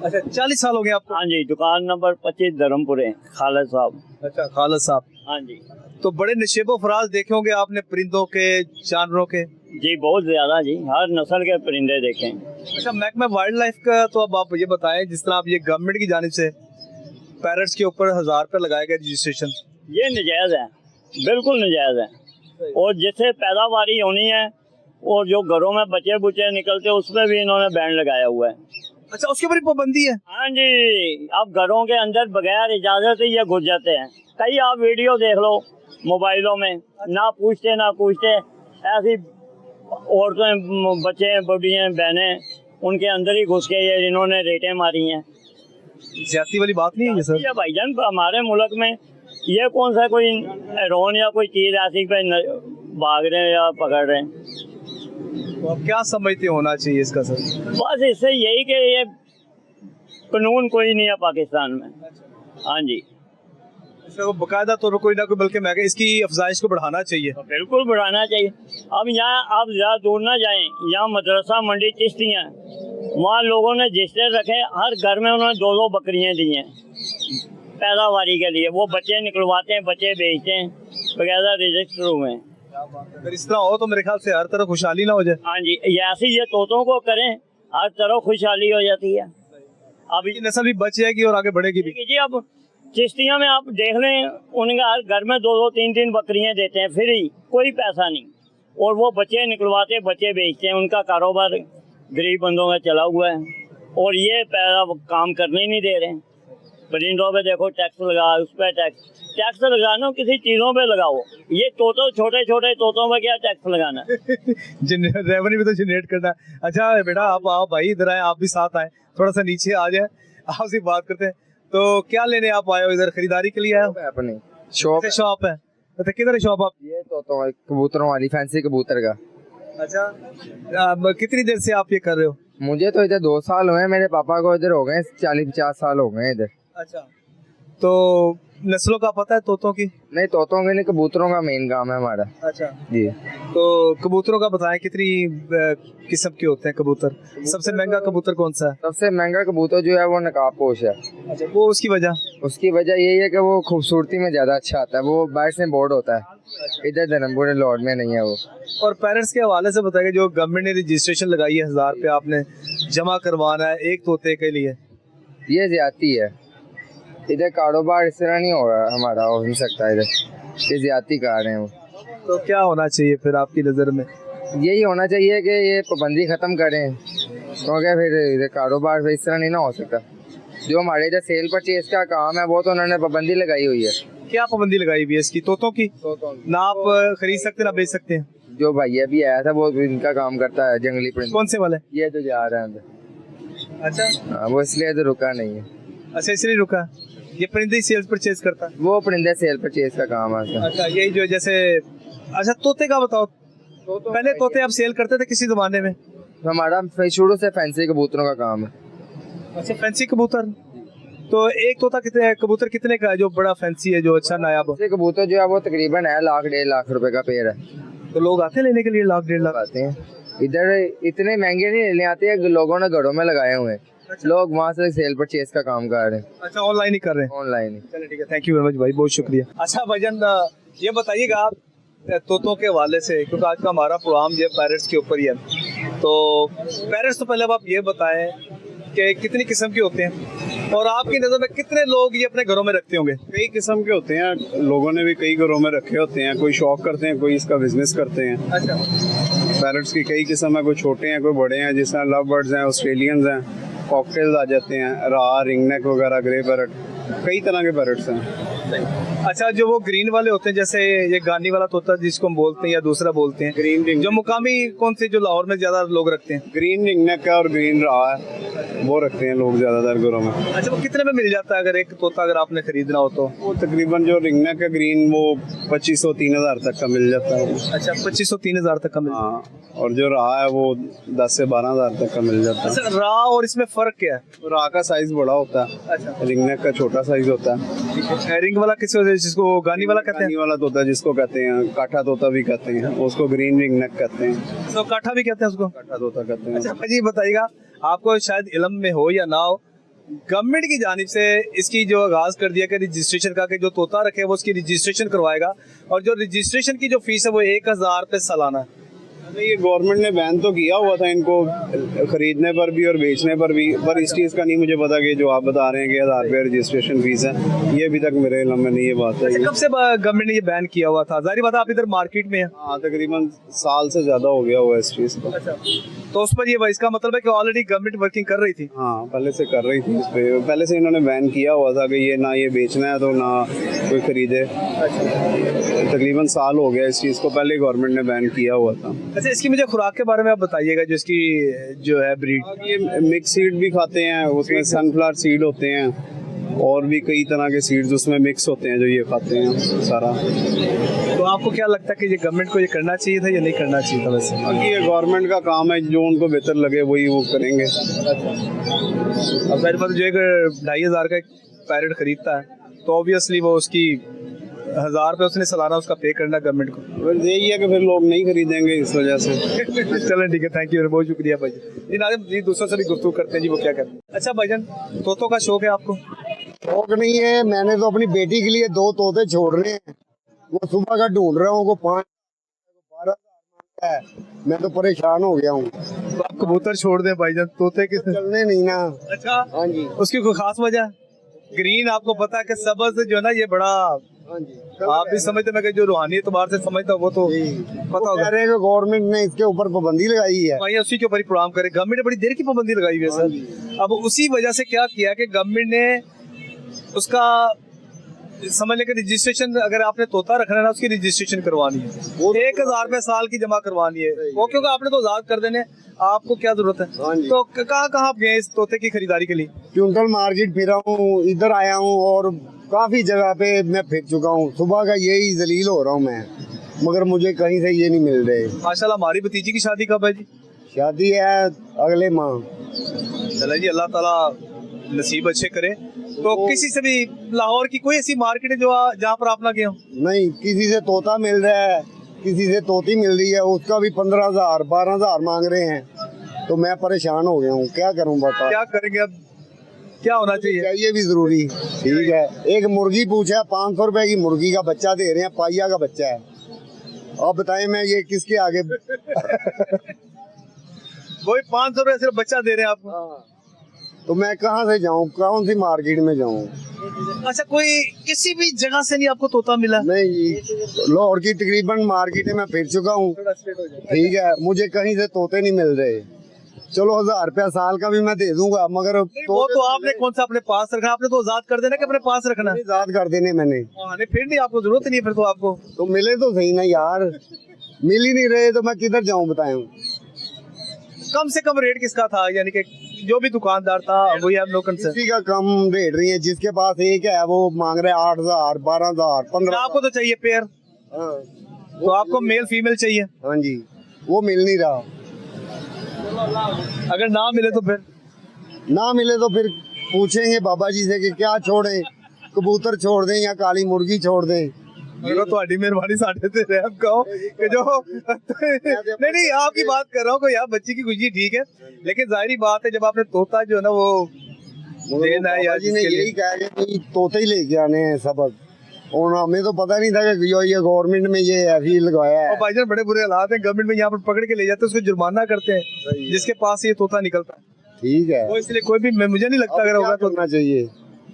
अच्छा 40 साल हो गए आपको? हाँ जी, दुकान नंबर 25 धर्मपुर है, खालिद साहब। अच्छा खालिद साहब। हाँ जी। तो बड़े नशेबो फराज देखे होंगे आपने, परिंदों के, जानवरों के? जी बहुत ज्यादा जी, हर नस्ल के परिंदे देखे। अच्छा महकमा वाइल्ड लाइफ का तो अब आप ये बताएं, जिस तरह आप ये गवर्नमेंट की जानिब से पैरट्स के ऊपर 1000 रुपये लगाए गए रजिस्ट्रेशन, ये नजायज है, बिल्कुल नजायज है। और जिससे पैदावारी होनी है और जो घरों में बच्चे बुच्चे निकलते उसमें भी इन्होंने बैन लगाया हुआ है। अच्छा उसके ऊपर पाबंदी है? हाँ जी, अब घरों के अंदर बगैर इजाजत ही ये घुस जाते हैं। कई आप वीडियो देख लो मोबाइलों में, ना पूछते ऐसी औरतें, बच्चे, बुढ़ियाँ, बहनें उनके अंदर ही घुस के ये इन्होंने रेटें मारी हैं। ज्यादती वाली बात नहीं है ये सर? भाईजान हमारे मुल्क में ये कौन सा कोई हेरोइन या कोई चीज ऐसी पे भाग रहे हैं या पकड़ रहे हैं? तो आप क्या समझते होना चाहिए इसका सर? बस इससे यही कि ये कानून कोई नहीं है पाकिस्तान में। हाँ जी, इसका बाकायदा तौर पर कोई ना कोई, बल्कि मैं इसकी अफजाइश को बढ़ाना चाहिए। तो बिल्कुल बढ़ाना चाहिए। अब यहाँ आप ज़्यादा दूर ना जाएं, यहाँ मदरसा मंडी चिश्तियाँ, वहाँ लोगों ने रजिस्टर रखे, हर घर में उन्होंने 2-2 बकरियाँ दी हैं पैदावारी के लिए। वो बच्चे निकलवाते हैं, बच्चे बेचते हैं, बगैर रजिस्टर हुए हैं। अगर इस तरह हो तो मेरे ख्याल से हर तरफ खुशहाली ना हो जाए। हाँ जी, ऐसे ये तोतों को करें, हर तरफ खुशहाली हो जाती है। अब ये नस्ल भी बच जाएगी और आगे बढ़ेगी भी। जी अब चिश्तिया में आप देख लें, उनका हर घर में 2-2, 3-3 बकरियां देते हैं फ्री, कोई पैसा नहीं, और वो बच्चे निकलवाते, बच्चे बेचते हैं। उनका कारोबार गरीब बंदों का चला हुआ है और ये पैसा काम करने ही नहीं दे रहे। परिंदों पे देखो टैक्स लगा, उस पर टैक्स लगाना, किसी चीज़ों पे लगाओ। ये तोतों, छोटे छोटे तोतों पे क्या टैक्स लगाना रेवेन्यू भी तो जनरेट करना है। अच्छा बेटा आप आओ भाई, इधर आए, आप भी साथ आए, थोड़ा सा नीचे आ जाए, आपसे बात करते हैं। तो क्या लेने आप आए हो इधर? खरीदारी के लिए आए हो? अपनी शॉप है। तो किधर है शॉप आप? ये तो कबूतरों वाली, फैंसी कबूतर का। अच्छा कितनी देर से आप ये कर रहे हो? मुझे तो इधर 2 साल हुए, मेरे पापा को इधर हो गए 40-50 साल हो गए इधर। अच्छा तो नस्लों का पता है तोतों की? नहीं, तोतों के नहीं, कबूतरों का मेन काम है हमारा। अच्छा जी। तो कबूतरों का बताएं, कितनी किस्म के होते हैं कबूतर? सबसे महंगा कबूतर कौन सा है? सबसे महंगा कबूतर जो है वो नकाब पोश है। अच्छा वो उसकी वजह? उसकी वजह यही है कि वो खूबसूरती में ज्यादा अच्छा आता है, वो बाहर से बोर्ड होता है। अच्छा। इधर धर्मपुर लॉर्ड में नहीं है वो। और पेरेंट्स के हवाले से बताएगा, जो गवर्नमेंट ने रजिस्ट्रेशन लगाई है 1000 रुपये आपने जमा करवाना है एक तोते के लिए, ये ज्यादती है। इधर कारोबार इस तरह नहीं हो रहा हमारा, हो नहीं सकता इधर, ये ज्यादती कर रहे हैं वो। तो क्या होना चाहिए फिर आपकी नज़र में? यही होना चाहिए कि ये पाबंदी खत्म करें, क्योंकि फिर इधर कारोबार इस तरह नहीं ना हो सकता। जो हमारे इधर सेल परचेज का काम है वो तो उन्होंने पाबंदी लगाई हुई है। क्या पाबंदी लगाई हुई है इसकी? तोतों की? ना आप खरीद सकते ना बेच सकते हैं। जो भैया भी आया था वो इनका काम करता है, जंगली परिंदे। कौन से वाले? ये तो जा रहे हैं अंदर। अच्छा वो इसलिए तो रुका नहीं है। अच्छा इसलिए रुका? ये परिंदे ही सेल्स परचेज करता है? वो परिंदे सेल परचेज का काम है उसका। अच्छा यही जो जैसे, अच्छा तोते का बताओ, पहले तोते आप सेल करते थे किसी जमाने में? हमारा शुरू से फैंसी कबूतरों का काम है। अच्छा फैंसी कबूतर। तो एक तोता कितने, कबूतर कितने का है जो बड़ा फैंसी है, जो अच्छा नायाब हो? कबूतर जो है वो तकरीबन है 1-1.5 लाख रुपए का पेड़ है। तो लोग आते हैं लेने के लिए? 1-1.5 लाख आते हैं इधर, इतने महंगे नहीं लेने आते हैं, लोगों ने घरों में लगाए हुए हैं। अच्छा। लोग वहाँ से सेल परचेज का काम कर रहे हैं। अच्छा ऑनलाइन ही कर रहे हैं? ऑनलाइन ही। चलिए ठीक है, थैंक यू वेरी मच भाई, बहुत शुक्रिया। अच्छा भाईजान ये बताइएगा आप तोतों के हवाले से, क्योंकि आज का हमारा प्रोग्राम जो है पैरट्स के ऊपर ही है, तो पैरट्स तो पहले अब आप ये बताएं कि कितनी किस्म के होते हैं? और आपकी नज़र में कितने लोग ये अपने घरों में रखते होंगे? कई किस्म के होते हैं, लोगों ने भी कई घरों में रखे होते हैं, कोई शौक करते हैं, कोई इसका बिजनेस करते हैं। अच्छा, पैरट्स की कई किस्म है, कोई छोटे हैं कोई बड़े हैं, जिस तरह लव बर्ड्स हैं, ऑस्ट्रेलियंस हैं, कॉकटेल्स आ जाते हैं, राह, रिंगनेक वगैरह, ग्रे पैरट, कई तरह के पैरट्स हैं। अच्छा, जो वो ग्रीन वाले होते हैं जैसे ये गानी वाला तोता जिसको हम बोलते हैं या दूसरा बोलते हैं, ग्रीन रिंग, जो मुकामी कौन से जो लाहौर में ज्यादा लोग रखते हैं? ग्रीन रिंगनेक है और ग्रीन राह है, वो रखते हैं लोग ज्यादातर घरों में। अच्छा, वो कितने में मिल जाता है अगर एक तोता अगर आपने खरीदना हो तो? वो तकरीबन जो रिंगनेक है ग्रीन, वो 2500-3000 तक का मिल जाता है। अच्छा, 2500-3000 तक का मिल जाता है। हाँ, और जो राह है वो 10 से 12,000 तक का मिल जाता है। अच्छा, राह और इसमें फर्क क्या है? राह का साइज बड़ा होता है, अच्छा, रिंगनेक का छोटा साइज होता है। रिंग वाला किस जिसको गानी वाला कहते हैं? गानी वाला तोता जिसको कहते हैं, काठा तोता भी कहते हैं, उसको ग्रीन रिंगनेक कहते हैं, तो काठा भी कहते हैं उसको? काठा तोता कहते हैं। अच्छा भाई, बताइएगा, आपको शायद इल्म में हो या ना हो, गवर्नमेंट की जानिब से इसकी जो आगाज कर दिया कि रजिस्ट्रेशन का, कि जो तोता रखे वो उसकी रजिस्ट्रेशन करवाएगा, और जो रजिस्ट्रेशन की जो फीस है वो 1000 रुपये सालाना है। नहीं, ये गवर्नमेंट ने बैन तो किया हुआ था इनको खरीदने पर भी और बेचने पर भी, पर इस चीज़ का नहीं मुझे पता कि जो आप बता रहे हैं कि 1000 रुपये रजिस्ट्रेशन फीस है, ये अभी तक मेरे इल्म में नहीं ये बात है। अच्छा, कब से गवर्नमेंट ने ये बैन किया हुआ था? जाहिर बात है आप इधर मार्केट में हैं। हाँ, तकरीबन साल से ज़्यादा हो गया हुआ इस चीज़ को। अच्छा, तो उस पर ये इसका मतलब है कि ऑलरेडी गवर्नमेंट वर्किंग कर रही थी? हाँ, पहले से कर रही थी इस पे, पहले से इन्होंने बैन किया हुआ था कि ये ना ये बेचना है तो ना कोई खरीदे। तकरीबन साल हो गया इस चीज़ को, पहले गवर्नमेंट ने बैन किया हुआ था। अच्छा, इसकी मुझे खुराक के बारे में आप बताइएगा, जो इसकी जो है ब्रीड। ये मिक्स सीड भी खाते हैं, उसमें सनफ्लावर सीड होते हैं और भी कई तरह के सीड्स उसमें मिक्स होते हैं जो ये खाते हैं सारा। तो आपको क्या लगता है कि ये गवर्नमेंट को ये करना चाहिए था या नहीं करना चाहिए था? वैसे बाकी ये गवर्नमेंट का काम है, जो उनको बेहतर लगे वही वो करेंगे। अब मेरे पास जो एक 2500 का एक पैरेट खरीदता है तो ऑब्वियसली वो उसकी 1000 रुपये उसने सालाना उसका पे करना गवर्नमेंट को। यही है कि फिर लोग नहीं खरीदेंगे इस वजह से। चलें, ठीक है, थैंक यू, बहुत शुक्रिया भाई जी। नाज़िम जी, दूसरों से भी गुफ्तगू करते हैं जी, वो क्या करते हैं। अच्छा भाईजान, तोतों का शौक है आपको? शौक नहीं है, मैंने तो अपनी बेटी के लिए 2 तोते छोड़ रहे हैं, वो सुबह का ढूंढ रहा हूँ, 5-12 है, मैं तो परेशान हो गया हूँ। तो आप कबूतर छोड़ दें भाईजान, तोते किस चलने नहीं ना। अच्छा, हाँ जी, उसकी कोई खास वजह? ग्रीन आपको पता है कि सब्ज जो है ना ये बड़ा, हाँ जी, आप भी समझते, मैं जो रूहानी एतबार से समझता हूँ वो तो पता होगा। कह रहे हैं कि गवर्नमेंट ने इसके ऊपर पाबंदी लगाई है। भाई उसी के ऊपर ही प्रोग्राम करे, गवर्नमेंट ने बड़ी देर की पाबंदी लगाई हुई है सर। अब उसी वजह से क्या किया कि गवर्नमेंट ने उसका समझ लेकर रजिस्ट्रेशन, अगर आपने तोता रखना है ना उसकी रजिस्ट्रेशन करवानी है, वो 1000 रुपये साल की जमा करवानी है वो, क्योंकि आपने तो आजाद कर देने, आपको क्या जरूरत है? तो कहाँ आप गए इस तोते की खरीदारी के लिए? ट्यूटल मार्केट फिरा हूँ, इधर आया हूँ और काफी जगह पे मैं फिर चुका हूँ, सुबह का यही जलील हो रहा हूँ मैं, मगर मुझे कहीं से ये नहीं मिल रहे। माशाल्लाह, हमारी भतीजी की शादी कब है जी? शादी है अगले माह। चले जी, अल्लाह ताला नसीब अच्छे करे। तो किसी से भी लाहौर की कोई ऐसी मार्केट है जो जहाँ पर आप ना गए हो? नहीं, किसी से तोता मिल रहा है, किसी से तोती मिल रही है, उसका भी 15,000 12,000 मांग रहे हैं, तो मैं परेशान हो गया हूँ, क्या करूँ बता। क्या करेंगे अब, क्या होना चाहिए? ये भी जरूरी ठीक है। एक मुर्गी पूछा, 500 रुपए की मुर्गी का बच्चा दे रहे हैं, पाइया का बच्चा है, अब बताएं मैं ये किसके आगे। वही 500 रुपए सिर्फ बच्चा दे रहे हैं आपको, तो मैं कहाँ से जाऊँ, कौन सी मार्केट में जाऊँ? अच्छा, कोई किसी भी जगह से नहीं आपको तोता मिला? नहीं, लाहौर की तकरीबन मार्केटें मैं फिर चुका हूँ, ठीक है, मुझे कहीं से तोते नहीं मिल रहे। चलो 1000 रुपया साल का भी मैं दे दूंगा, मगर वो तो आपने कौन सा अपने पास रखना, आपने तो आजाद कर देना कि अपने पास रखना। आजाद कर देने मैंने। नहीं, फिर नहीं, आपको जरूरत नहीं है फिर तो आपको। तो मिले तो सही ना यार, मिल ही नहीं रहे तो मैं किधर जाऊँ बताएं। कम से कम रेट किसका था, यानी कि जो भी दुकानदार था वही आप लोग से? किसी का कम रेट नहीं है, जिसके पास एक है वो मांग रहे 8,000 12,000 15,000। आपको तो चाहिए पेयर, तो आपको मेल फीमेल चाहिए। हाँ जी, वो मिल नहीं रहा। अगर ना मिले तो फिर? ना मिले तो फिर पूछेंगे बाबा जी से कि क्या छोड़ें, कबूतर छोड़ दें या काली मुर्गी छोड़ दें। ਤੁਹਾਡੀ ਮਿਹਰਬਾਨੀ ਸਾਡੇ ਤੇ ਰਹਿਮ कहो कि जो नहीं आपकी बात कर रहा हूँ कोई, आप बच्ची की खुशी ठीक है, लेकिन जाहिर बात है जब आपने तोता जो है ना वो देना है, जी ने यही कहा कि तोते ही लेके आने हैं सबक, और हमें तो पता नहीं था कि ये गवर्नमेंट में ये ऐसी लगाया है। भाईजान बड़े बुरे हालात हैं, गवर्नमेंट में यहाँ पर पकड़ के ले जाते हैं, उसको जुर्माना करते हैं जिसके पास ये तोता निकलता है। ठीक है वो इसलिए कोई भी मुझे नहीं लगता अगर होगा तो करना चाहिए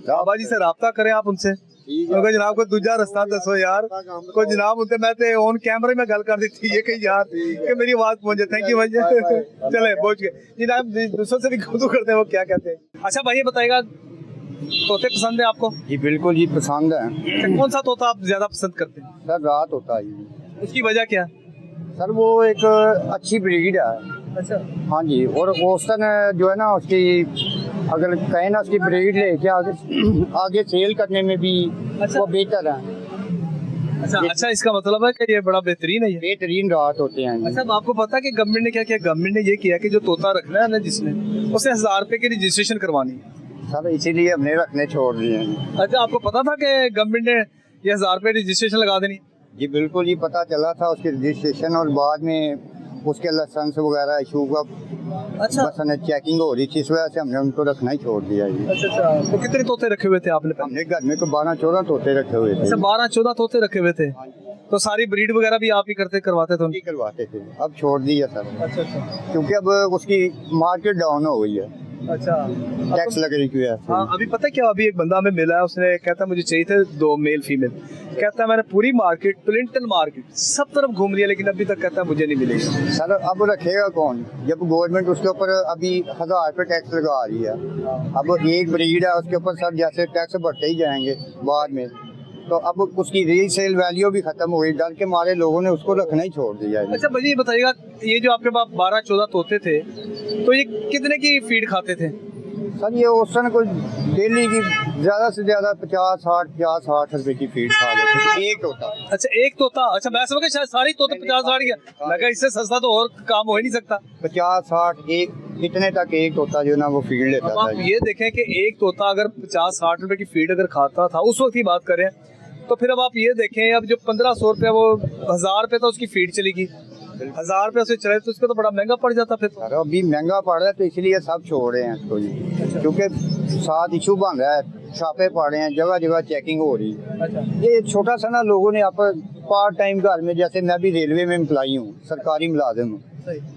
बाबा जी से रब्ता करें आप उनसे क्योंकि जनाब को दूजा रास्ता दसो यार को जनाब उनसे मैं तो ऑन कैमरे में गल कर दी थी ये कहीं यार कि मेरी आवाज पहुंचे। थैंक यू भाई चले पहुंच गए जनाब दूसरों से भी गुफ्तगू करते हैं वो क्या कहते हैं। अच्छा भाई ये बताएगा तोते पसंद है आपको? जी बिल्कुल जी पसंद है अच्छा, कौन सा तोता आप ज्यादा पसंद करते हैं? सर रात होता है उसकी वजह क्या? सर वो एक अच्छी ब्रीड है। अच्छा हाँ जी और औसतन जो है ना उसकी अगर कहें ना उसकी ब्रीड लेके आगे सेल करने में भी अच्छा। वो बेहतर है। अच्छा इसका मतलब है कि ये बड़ा बेहतरीन है ये। बेहतरीन रात होते हैं। अच्छा अब आपको पता है कि गवर्नमेंट ने क्या किया? गवर्नमेंट ने ये किया कि जो तोता रखना है ना जिसने उसे 1000 रुपए की रजिस्ट्रेशन करवानी है। सर इसीलिए हमने रखने छोड़ दिए हैं। अच्छा आपको पता था कि गवर्नमेंट ने ये 1000 रुपए रजिस्ट्रेशन लगा देनी? जी बिल्कुल जी पता चला था उसकी रजिस्ट्रेशन और बाद में उसके लाइसेंस वगैरह इशू का अच्छा बस चेकिंग हो रही थी इस वजह से हमने उनको रखना ही छोड़ दिया जी। अच्छा तो कितने तोते रखे हुए थे आपने पहले? हमने घर में को 12-14 तोते रखे हुए थे। अच्छा 12-14 तोते रखे हुए थे तो सारी ब्रीड वगैरह भी आप ही करवाते थे उनकी? करवाते थे अब छोड़ दिया सर अच्छा अच्छा क्योंकि अब उसकी मार्केट डाउन हो गई है अच्छा टैक्स लगने की वजह से। हाँ अभी पता है क्या अभी एक बंदा हमें मिला है उसने कहता मुझे चाहिए थे 2 मेल फीमेल। कहता मैंने पूरी मार्केट क्लिंटन मार्केट सब तरफ घूम लिया लेकिन अभी तक कहता मुझे नहीं मिलेगी। सर अब रखेगा कौन जब गवर्नमेंट उसके ऊपर अभी 1000 रुपये टैक्स लगा रही है। अब एक ब्रीड है उसके ऊपर सर जैसे टैक्स बढ़ते ही जाएंगे बाद में तो अब उसकी रीसेल वैल्यू भी खत्म हो गई। डर के मारे लोगों ने उसको रखना ही छोड़ दिया है। अच्छा भाई ये बताइएगा ये जो आपके पास 12-14 तोते थे तो ये कितने की फीड खाते थे? सर ये उस समय कोई डेली की ज्यादा से ज्यादा 50-60 रुपए की फीड खा लेते थे एक तोता। अच्छा एक तोता? अच्छा मैं समझ शायद सारी तोते 50-60 गया मैं कहा इससे सस्ता तो और काम हो ही नहीं सकता। 50-60 एक इतने तक एक तोता जो ना वो फीड लेता अब था। आप ये देखें कि एक तोता अगर 50-60 रुपए की फीड अगर खाता था उस वक्त की बात करें तो फिर अब आप ये देखें अब जो 1500 रुपया वो 1000 रुपये तो उसकी फीड चली गई 1000 रुपये उसे चले तो उसका तो बड़ा महंगा पड़ जाता फिर। अरे अभी महंगा पड़ रहा है तो इसलिए सब छोड़ रहे हैं इसको जी क्योंकि साथ इशू बन रहा है छापे पड़ रहे हैं जगह जगह चेकिंग हो रही है। अच्छा ये छोटा सा ना लोगों ने आप पार्ट टाइम घर में जैसे मैं भी रेलवे में एम्प्लॉई हूँ सरकारी मुलाजिम हूँ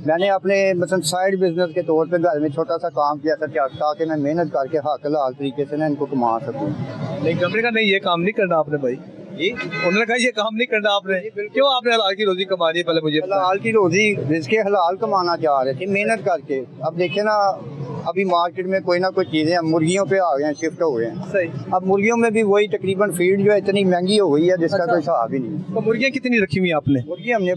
मैंने अपने मतलब साइड बिजनेस के तौर पे घर में छोटा सा काम किया था ताकि मैं मेहनत करके हक हलाल तरीके से ना इनको कमा सकूँ। नहीं गवर्नमेंट का नहीं ये काम नहीं करना आपने भाई जी उन्होंने कहा ये काम नहीं करना आपने क्यों आपने हलाल की रोजी कमानी है पहले मुझे हलाल की रोजी जिसके हलाल कमाना चाह रहे थे मेहनत करके। अब देखे ना अभी मार्केट में कोई ना कोई चीजें मुर्गियों पे आ गए हैं शिफ्ट हो गए हैं। सही अब मुर्गियों में भी वही तकरीबन फीड जो है इतनी महंगी हो गई है जिसका कोई हिसाब ही नहीं। तो मुर्गियाँ कितनी रखी हुई आपने? मुर्गी हमने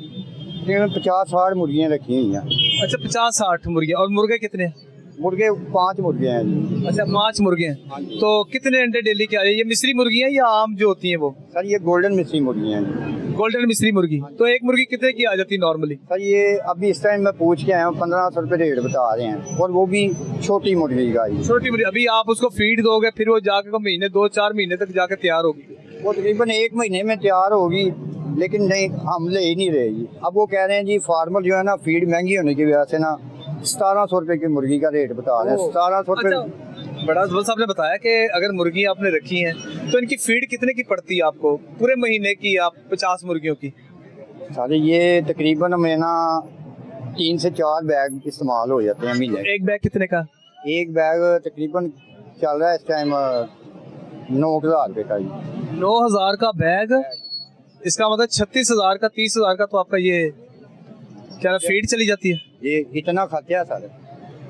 50-60 मुर्गियाँ रखी हुई हैं। अच्छा 50-60 मुर्गियाँ और मुर्गे कितने? मुर्गे 5 मुर्गे हैं जी। अच्छा 5 मुर्गे हैं तो कितने अंडे डेली के आ रहे हैं? ये मिस्री मुर्गी है या आम जो होती है वो? सर ये गोल्डन मिस्री मुर्गी हैं जी। गोल्डन मिस्री मुर्गी तो एक मुर्गी कितने की आ जाती है नॉर्मली? सर ये अभी इस टाइम मैं पूछ के आया हूँ 1500 रुपये रेट बता रहे हैं और वो भी छोटी मुर्गी का ही। छोटी मुर्गी अभी आप उसको फीड दोगे फिर वो जाके महीने 2-4 महीने तक जाके तैयार होगी? वो तकरीबन 1 महीने में तैयार होगी लेकिन नहीं हम ले ही नहीं रहेगी। अब वो कह रहे हैं जी फार्मर जो है ना फीड महंगी होने की वजह से ना 1700 रुपये की मुर्गी का रेट बता रहे हैं। 1700 रुपये। अच्छा, बड़ा जबरदस्त आपने बताया कि अगर मुर्गी आपने रखी हैं तो इनकी फीड कितने की पड़ती है आपको पूरे महीने की? आप 50 मुर्गियों की? सारे ये तकरीबन हमें ना 3 से 4 बैग इस्तेमाल हो जाते हैं महीने। एक बैग कितने का? एक बैग तकरीबन चल रहा है इस टाइम 9000 रुपये का जी। 9000 का बैग इसका मतलब 36,000 का 30,000 का तो आपका ये क्या फीड चली जाती है? ये इतना खाते हैं सारे।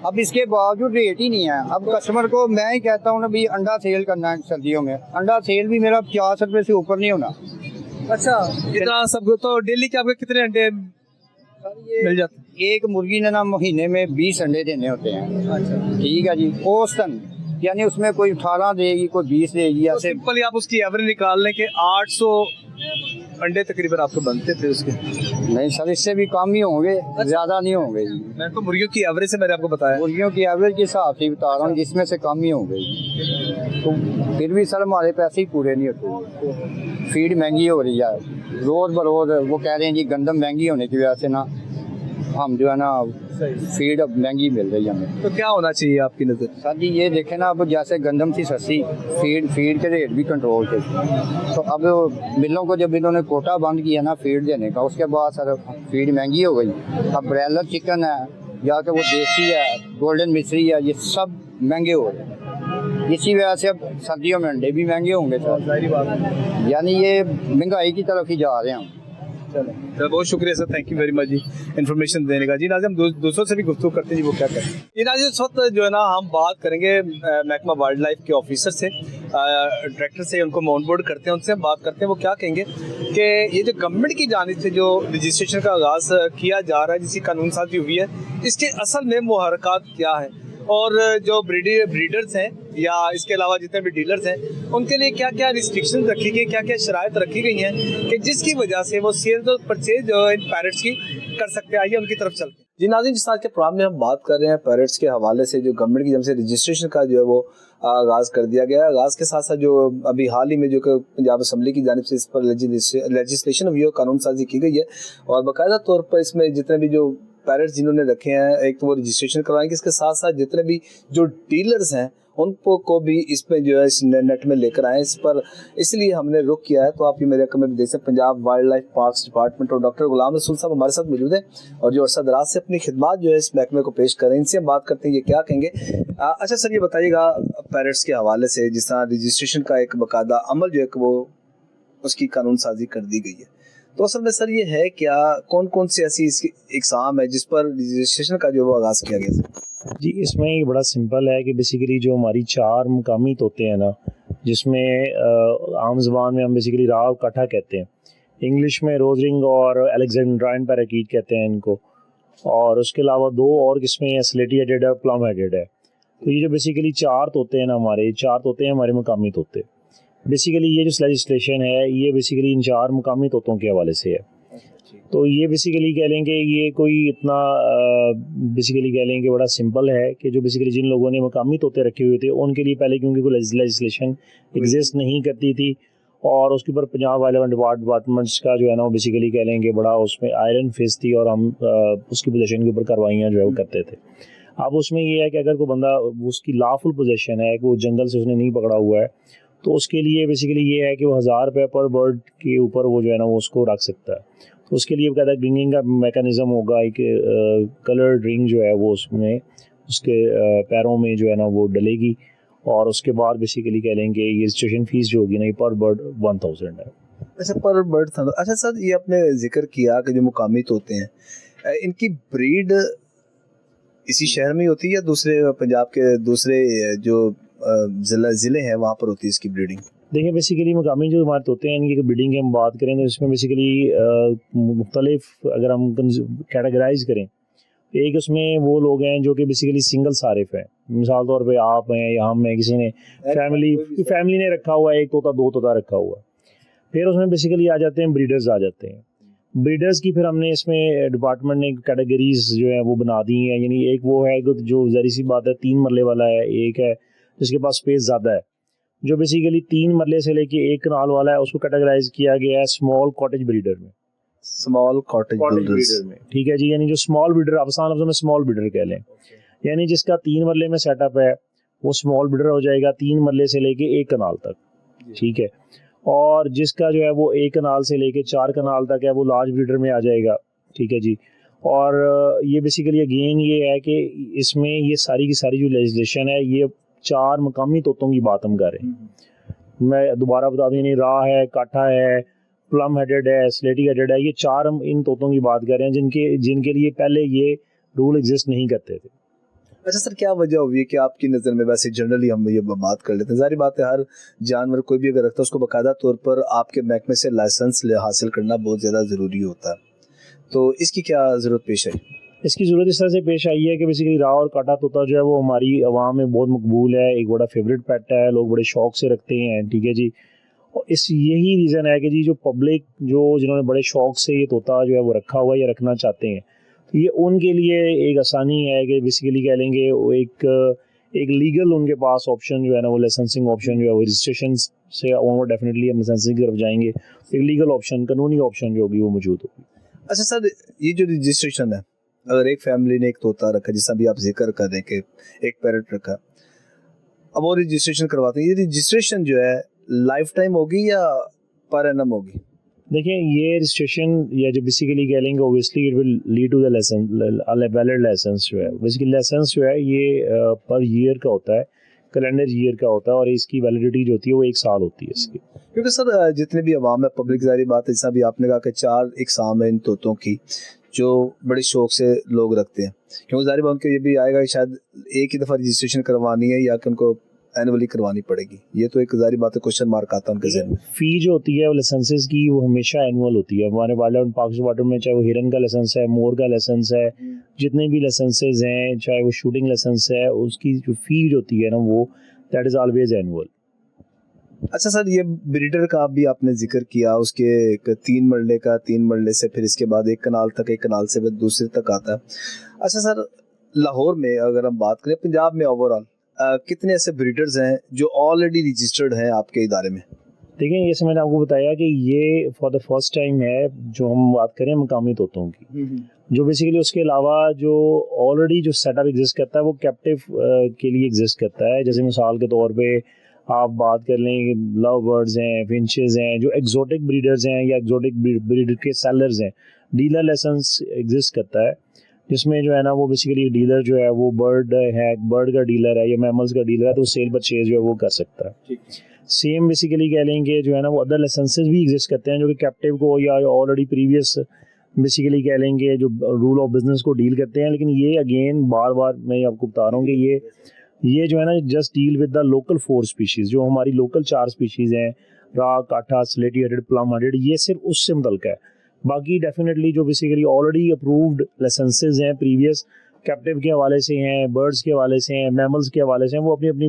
अब इसके बावजूद रेट ही नहीं है। अब कस्टमर को मैं ही कहता हूँ ना भी अंडा सेल करना है सर्दियों में अंडा सेल भी मेरा 50 रुपये से ऊपर नहीं होना। अच्छा इतना सब तो डेली के आपके कितने अंडे मिल जाते हैं? एक मुर्गी ने ना महीने में 20 अंडे देने होते हैं। अच्छा ठीक है जी औसतन यानी उसमें कोई 18 देगी कोई 20 देगी तो ऐसे। सिंपल ही आप उसकी एवरेज निकाल लें कि 800 अंडे तकरीबन आपको बनते थे उसके? नहीं सर इससे भी कम ही होंगे ज्यादा नहीं होंगे जी। मैं तो मुर्गियों की एवरेज से मैंने आपको बताया। मुर्गियों की एवरेज के हिसाब से बता रहा हूँ जिसमें से कम ही होंगे तो फिर भी सर हमारे पैसे ही पूरे नहीं होते। फीड महंगी हो रही है रोज बरोज। वो कह रहे हैं जी गंदम महंगी होने की वजह से ना हम जो है ना फीड अब महंगी मिल रही है हमें। तो क्या होना चाहिए आपकी नज़र? सर जी ये देखें ना अब जैसे गंदम थी सस्ती फीड के रेट भी कंट्रोल थे तो अब मिलों को जब इन्होंने कोटा बंद किया ना फीड देने का उसके बाद सर फीड महंगी हो गई। अब ब्रॉयलर चिकन है या तो वो देसी है, गोल्डन मिस्री है, ये सब महंगे हो रहे हैं। इसी वजह से अब सर्दियों में अंडे भी महंगे होंगे सर, जाहिर बात है। यानी ये महंगाई की तरफ ही जा रहे हैं हम। चलो बहुत शुक्रिया sir, thank you very much जी इन्फॉर्मेशन देने का। जी नाज़िम, हम दूसरों से भी गुफ्तगू करते हैं जी, वो क्या करते हैं। जी नाज़िम, इस वक्त जो है ना हम बात करेंगे महकमा वाइल्ड लाइफ के ऑफिसर से, डायरेक्टर से, उनको हम ऑन बोर्ड करते हैं, उनसे हम बात करते हैं वो क्या कहेंगे कि ये जो गवर्नमेंट की जानिब से जो रजिस्ट्रेशन का आगाज़ किया जा रहा है, जिसकी कानून साजी हुई है, इसके असल में मुहर्रकात क्या है, और जो ब्रीडर्स हैं या इसके अलावा जितने भी डीलर्स हैं उनके लिए क्या क्या रिस्ट्रिक्शन रखी गई, क्या क्या शराइत रखी गई हैं कि जिसकी वजह से वो सेल और परचेज जो इन पैरट्स की कर सकते हैं। आइए उनकी तरफ चलते हैं। जी नाज़रीन, जिस आज के प्रोग्राम में हम बात कर रहे हैं पैरट्स के हवाले से, जो गवर्नमेंट की तरफ से रजिस्ट्रेशन का जो है वो आगाज़ कर दिया गया है। आगाज़ के साथ साथ जो अभी हाल ही में जो पंजाब असम्बली की जानिब से इस पर लेजिस्लेशन हुई है, कानून साजी की गई है, और बाकायदा तौर पर इसमें जितने भी जो पैरट्स जिन्होंने रखे हैं, एक तो वो रजिस्ट्रेशन करवाएंगे, इसके साथ साथ जितने भी जो डीलर्स हैं उनको को भी इसमें जो है इस नेट में लेकर आए। इस पर इसलिए हमने रुख किया है, तो आप ये मेरे कमेंट में देख सकते हैं। Punjab wild life parks department और डॉक्टर गुलाम रसूल साहब हमारे साथ मौजूद है, और जो अरसा दराज से अपनी खिदमत जो है इस महकमे को पेश कर रहे हैं, इनसे हम बात करते हैं ये क्या कहेंगे। अच्छा सर, ये बताइएगा पैरट्स के हवाले से, जिस तरह रजिस्ट्रेशन का एक बाकायदा अमल जो है वो उसकी कानून साजी कर दी गई है, तो असल में सर ये है क्या, कौन कौन सी ऐसी इसकी इकसाम है जिस पर रजिस्ट्रेशन का जो वो आगाज़ किया गया सर? जी, इसमें ये बड़ा सिंपल है कि बेसिकली जो हमारी 4 मुकामी तोते हैं ना, जिसमें आम ज़बान में हम बेसिकली राव काठा कहते हैं, इंग्लिश में रोज रिंग और अलेक्जेंड्राइन पैराकीट कहते हैं इनको, और उसके अलावा 2 और किस्में हैं, स्लेटी हेडेड है, प्लम हेडेड है। तो ये जो बेसिकली 4 तोते हैं ना, हमारे 4 तोते हैं हमारे मुकामी तोते। बेसिकली ये जो लेजिस्लेशन है ये बेसिकली इन 4 मुकामी तोतों के हवाले से है। तो ये बेसिकली कह लेंगे ये कोई इतना बेसिकली कह लेंगे बड़ा सिंपल है कि जो बेसिकली जिन लोगों ने मुकामी तोते रखे हुए थे उनके लिए पहले क्योंकि कोई लेजिस्लेशन एग्जिस्ट नहीं करती थी, और उसके ऊपर पंजाब वाइल्ड लाइफ डिपार्टमेंट्स का जो है ना वो बेसिकली कह लेंगे बड़ा उसमें आयरन फेस थी, और हम उसकी पोजीशन के ऊपर कार्रवाइयाँ जो है वो करते थे। अब उसमें ये है कि अगर कोई बंदा उसकी लॉफुल पोजीशन है कि वो जंगल से उसने नहीं पकड़ा हुआ है, तो उसके लिए बेसिकली ये है कि वो 1000 रुपये पर बर्ड के ऊपर वो जो है ना वो उसको रख सकता है। तो उसके लिए कहता है रिंगिंग का मैकेनिज़्म होगा, एक कलर्ड रिंग जो है वो उसमें उसके पैरों में जो है ना वो डलेगी, और उसके बाद बेसिकली कह लेंगे ये रजिस्ट्रेशन फीस जो होगी ना ये पर बर्ड 1000 है। अच्छा, पर बर्ड था। अच्छा सर, ये आपने जिक्र किया कि जो मुकामी तोते हैं इनकी ब्रीड इसी शहर में होती है या दूसरे पंजाब के दूसरे जो ज़िले हैं वहाँ पर होती है इसकी ब्रीडिंग? देखिए बेसिकली मुकामी जो हमारे तोते हैं इनकी ब्रीडिंग की हम बात करें तो इसमें बेसिकली मुख्तलिफ अगर हम कैटेगराइज करें, एक उसमें वो लोग हैं जो कि बेसिकली सिंगल सारिफ हैं, मिसाल तौर पे आप हैं या हम हैं, किसी ने फैमिली ने रखा हुआ है, 1 तोता 2 तोता रखा हुआ है। फिर उसमें बेसिकली आ जाते हैं ब्रीडर्स आ जाते हैं। ब्रीडर्स की फिर हमने इसमें डिपार्टमेंट ने कैटेगरीज जो है वो बना दी हैं, यानी एक वो है जो ज़ाहिर सी बात है 3 मरले वाला है, एक है जिसके पास स्पेस ज़्यादा है, जो बेसिकली 3 मरले से लेके 1 कनाल वाला है, उसको कैटेगराइज किया गया है स्मॉल कॉटेज ब्रीडर में। स्मॉल कॉटेज ब्रीडर में, ठीक है जी, यानी जो स्मॉल ब्रीडर आसान लफ्ज़ों में स्मॉल ब्रीडर कह लें, यानी जिसका 3 मरले में सेटअप है वो स्मॉल ब्रीडर हो जाएगा, 3 मरले से लेके 1 कनाल तक, ठीक है। और जिसका जो है वो 1 कनाल से लेके 4 कनाल तक है वो लार्ज ब्रीडर में आ जाएगा, ठीक है जी। और ये बेसिकली अगेन ये है कि इसमें ये सारी की सारी जो लेजिस्लेशन है ये 4 मकामी तोतों की बात हम कर रहे हैं। मैं दोबारा बता दूं, यानी राह है, काठा है, प्लम हेडेड है, स्लेटी हेडेड है, ये 4 हम इन तोतों की बात कर रहे हैं जिनके लिए पहले ये रूल एग्जिस्ट नहीं करते थे। अच्छा सर, क्या वजह हुई है कि आपकी नज़र में, वैसे जनरली हम ये बात कर लेते हैं, जाहिर बात है हर जानवर कोई भी अगर रखता है उसको बाकायदा तौर पर आपके महकमे से लाइसेंस हासिल करना बहुत ज़्यादा ज़रूरी होता है, तो इसकी क्या ज़रूरत पेश आई? इसकी ज़रूरत इस तरह से पेश आई है कि बेसिकली राह और काटा तोता जो है वो हमारी आवाम में बहुत मकबूल है, एक बड़ा फेवरेट पेट है, लोग बड़े शौक से रखते हैं, ठीक है जी। और यही रीज़न है कि जी जो पब्लिक जिन्होंने बड़े शौक से ये तोता जो है वो रखा हुआ है या रखना चाहते हैं, तो ये उनके लिए एक आसानी है कि बेसिकली कह लेंगे वो एक लीगल उनके पास ऑप्शन जो है ना वो लाइसेंसिंग ऑप्शन जो है वो रजिस्ट्रेशन से वो डेफिनेटली हम लाइसेंसिंग की तरफ जाएंगे, एक लीगल ऑप्शन, कानूनी ऑप्शन जो होगी वो मौजूद होगी। अच्छा सर, ये जो रजिस्ट्रेशन है, अगर एक फैमिली ने एक तोता रखा, जिसका भी आप जिक्र कर रहे हैं कि एक पैरट रखा, अब वो रजिस्ट्रेशन करवाते हैं, ये रजिस्ट्रेशन जो है लाइफ टाइम होगी या पर एनम होगी? देखिए ये रजिस्ट्रेशन या जो बेसिकली कह लेंगे obviously it will lead to the license, valid license जो है, बेसिकली लाइसेंस जो है ये पर ईयर का होता है, कैलेंडर ईयर का होता है, और इसकी वैलिडिटी जो होती है वो 1 साल होती है इसकी। क्योंकि सर जितने भी अवाम है पब्लिक, ज़ाहिर बात है, जैसा भी आपने कहा कि 4 इकसाम है इन तोतों की जो बड़े शौक से लोग रखते हैं, क्योंकि ज़ाहिर बात उनको ये भी आएगा कि शायद एक ही दफ़ा रजिस्ट्रेशन करवानी है या कि उनको एनुअली करवानी पड़ेगी। ये तो एक ज़ाहिर बात है, क्वेश्चन मार्क आता है उनके ज़हन में। फ़ी जो होती है वो लाइसेंसेस की वो हमेशा एनुअल होती है। हमारे वाइल्ड लाइफ पार्क वाटर में चाहे वो हिरन का लाइसेंस है, मोर का लाइसेंस है, जितने भी लाइसेंसेज हैं, चाहे वो शूटिंग लाइसेंस है, उसकी जो फ़ी जो होती है ना वो दैट इज़ ऑलवेज एनुअल। अच्छा सर, ये ब्रीडर का भी आपने जिक्र किया, उसके एक 3 मरले का, 3 मरले से फिर इसके बाद 1 कनाल तक, 1 कनाल से फिर दूसरे तक आता है। अच्छा सर, लाहौर में अगर हम बात करें, पंजाब में ओवरऑल कितने ऐसे ब्रीडर्स हैं जो ऑलरेडी रजिस्टर्ड हैं आपके इदारे में? देखिए जैसे मैंने आपको बताया कि ये फॉर द फर्स्ट टाइम है जो हम बात करें मकामी तोतों की, जो बेसिकली उसके अलावा जो ऑलरेडी जो सेटअप एग्जिस्ट करता है वो कैप्टिव के लिए एग्जिस्ट करता है। जैसे मिसाल के तौर पे आप बात कर लें, लव बर्ड्स हैं, फिंचेस हैं, जो एक्जोटिक ब्रीडर्स हैं या एक्जोटिक ब्रीडर के सेलर्स हैं, डीलर लाइसेंस एग्जिस्ट करता है, जिसमें जो है ना वो बेसिकली डीलर जो है वो बर्ड का डीलर है या मैमल्स का डीलर है, तो सेल परचेज जो है वो कर सकता है। सेम बेसिकली कह लेंगे जो है ना वो अदर लाइसेंसेस भी एग्जिस्ट करते हैं जो कि कैप्टिव को या ऑलरेडी प्रीवियस बेसिकली कह लेंगे जो रूल ऑफ बिजनेस को डील करते हैं। लेकिन ये अगेन बार बार मैं आपको बता रहा हूँ कि ये जो है ना just deal with the local 4 species, जो हमारी लोकल 4 स्पीशीज़ हैं, राग, काठा, स्लेटी हेडेड, प्लम हेडेड, ये सिर्फ उससे मुतल्लिक़ है। बाकी डेफिनेटली जो बेसिकली ऑलरेडी अप्रूव्ड लाइसेंसेज हैं प्रीवियस कैप्टिव के हवाले से हैं, बर्ड्स के हवाले से हैं, मैमल्स के हवाले से हैं, वो अपनी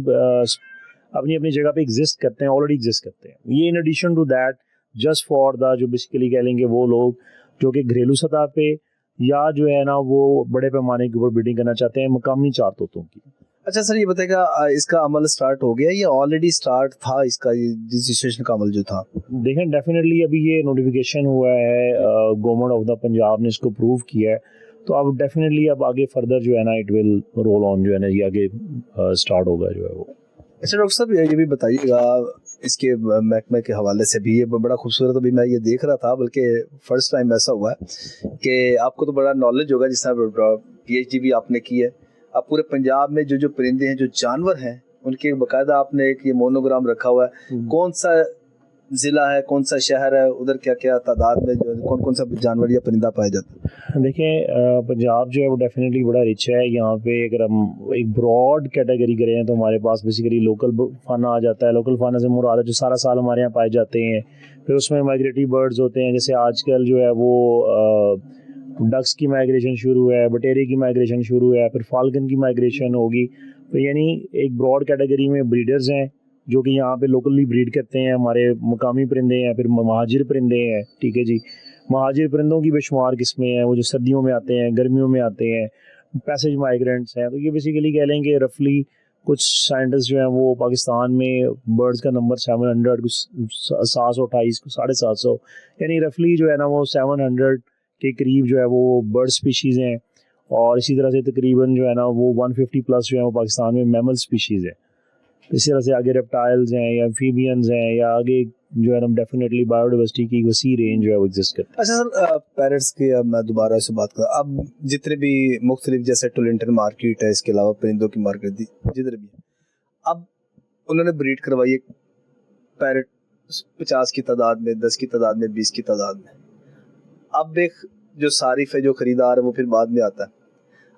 अपनी जगह पे एग्जिस्ट करते हैं, ऑलरेडी एग्जिस्ट करते हैं। ये in addition to that just for the जो बेसिकली कह लेंगे वो लोग जो कि घरेलू सतह पे या जो है ना वो बड़े पैमाने के ऊपर ब्रीडिंग करना चाहते हैं मकामी 4 तोतों की। अच्छा सर, ये बताएगा इसका अमल स्टार्ट हो गया या ऑलरेडी स्टार्ट था इसका रजिस्ट्रेशन का अमल जो था? देखें डेफिनेटली अभी ये नोटिफिकेशन हुआ है, गवर्नमेंट ऑफ द पंजाब ने इसको अप्रूव किया है, तो अब डेफिनेटली अब आगे फर्दर जो है ना इट विल रोल ऑन, जो है ना ये आगे स्टार्ट होगा जो है वो। अच्छा डॉक्टर साहब, ये भी बताइएगा इसके महकमे के हवाले से भी, ये बड़ा खूबसूरत अभी मैं ये देख रहा था, बल्कि फर्स्ट टाइम ऐसा हुआ है कि आपको तो बड़ा नॉलेज होगा, जिस तरह PhD भी आपने की है। आप पूरे पंजाब में जो परिंदे हैं, जो जानवर हैं, उनके बाकायदा आपने एक ये मोनोग्राम रखा हुआ है, कौन सा ज़िला है, कौन सा शहर है, उधर क्या क्या तादाद में जो कौन कौन सा जानवर या परिंदा पाया जाता है? देखिए पंजाब जो है वो डेफिनेटली बड़ा रिच है। यहाँ पे अगर हम एक ब्रॉड कैटेगरी करें तो हमारे पास बेसिकली लोकल फाना आ जाता है। लोकल फाना से मुराद है जो सारा साल हमारे यहाँ पाए जाते हैं। फिर उसमें माइग्रेटरी बर्ड्स होते हैं, जैसे आजकल जो है वो डक्स की माइग्रेशन शुरू है, बटेरी की माइग्रेशन शुरू है, फिर फाल्कन की माइग्रेशन होगी। तो यानी एक ब्रॉड कैटेगरी में ब्रीडर्स हैं जो कि यहाँ पे लोकली ब्रीड करते हैं, हमारे मकामी परिंदे हैं, फिर महाजिर परिंदे हैं। ठीक है जी, महाजिर परिंदों की बेशुमार किस्में हैं, वो जो सर्दियों में आते हैं, गर्मियों में आते हैं, पैसेज माइग्रेंट्स हैं। तो ये बेसिकली कह लेंगे रफली कुछ साइंटिस्ट जो हैं वो पाकिस्तान में बर्ड्स का नंबर 700, कुछ 728, कुछ 750, यानी रफली जो है ना वो 700 के करीब जो है वो बर्ड स्पीशीज़ हैं। और इसी तरह से तकरीबन जो है ना वो 150 प्लस जो है वो पाकिस्तान में मैमल स्पीशीज़ है। इसी तरह से आगे रेप्टाइल्स हैं या एम्फीबियंस हैं, या आगे जो है ना डेफिनेटली बायोडाइवर्सिटी की वसी रेंज जो है वो एग्जिस्ट करती है। अच्छा सर, पैरट्स की अब मैं दोबारा से बात करूँ, अब जितने भी मुख्तलिफ जैसे टोलेंटन मार्केट है, इसके अलावा परिंदों की मार्केट जिधर भी है, अब उन्होंने ब्रीड करवाई है पैरट 50 की तादाद में, 10 की तादाद में, 20 की तादाद में। अब एक जो सारिफ है, जो खरीदार है, वो फिर बाद में आता है।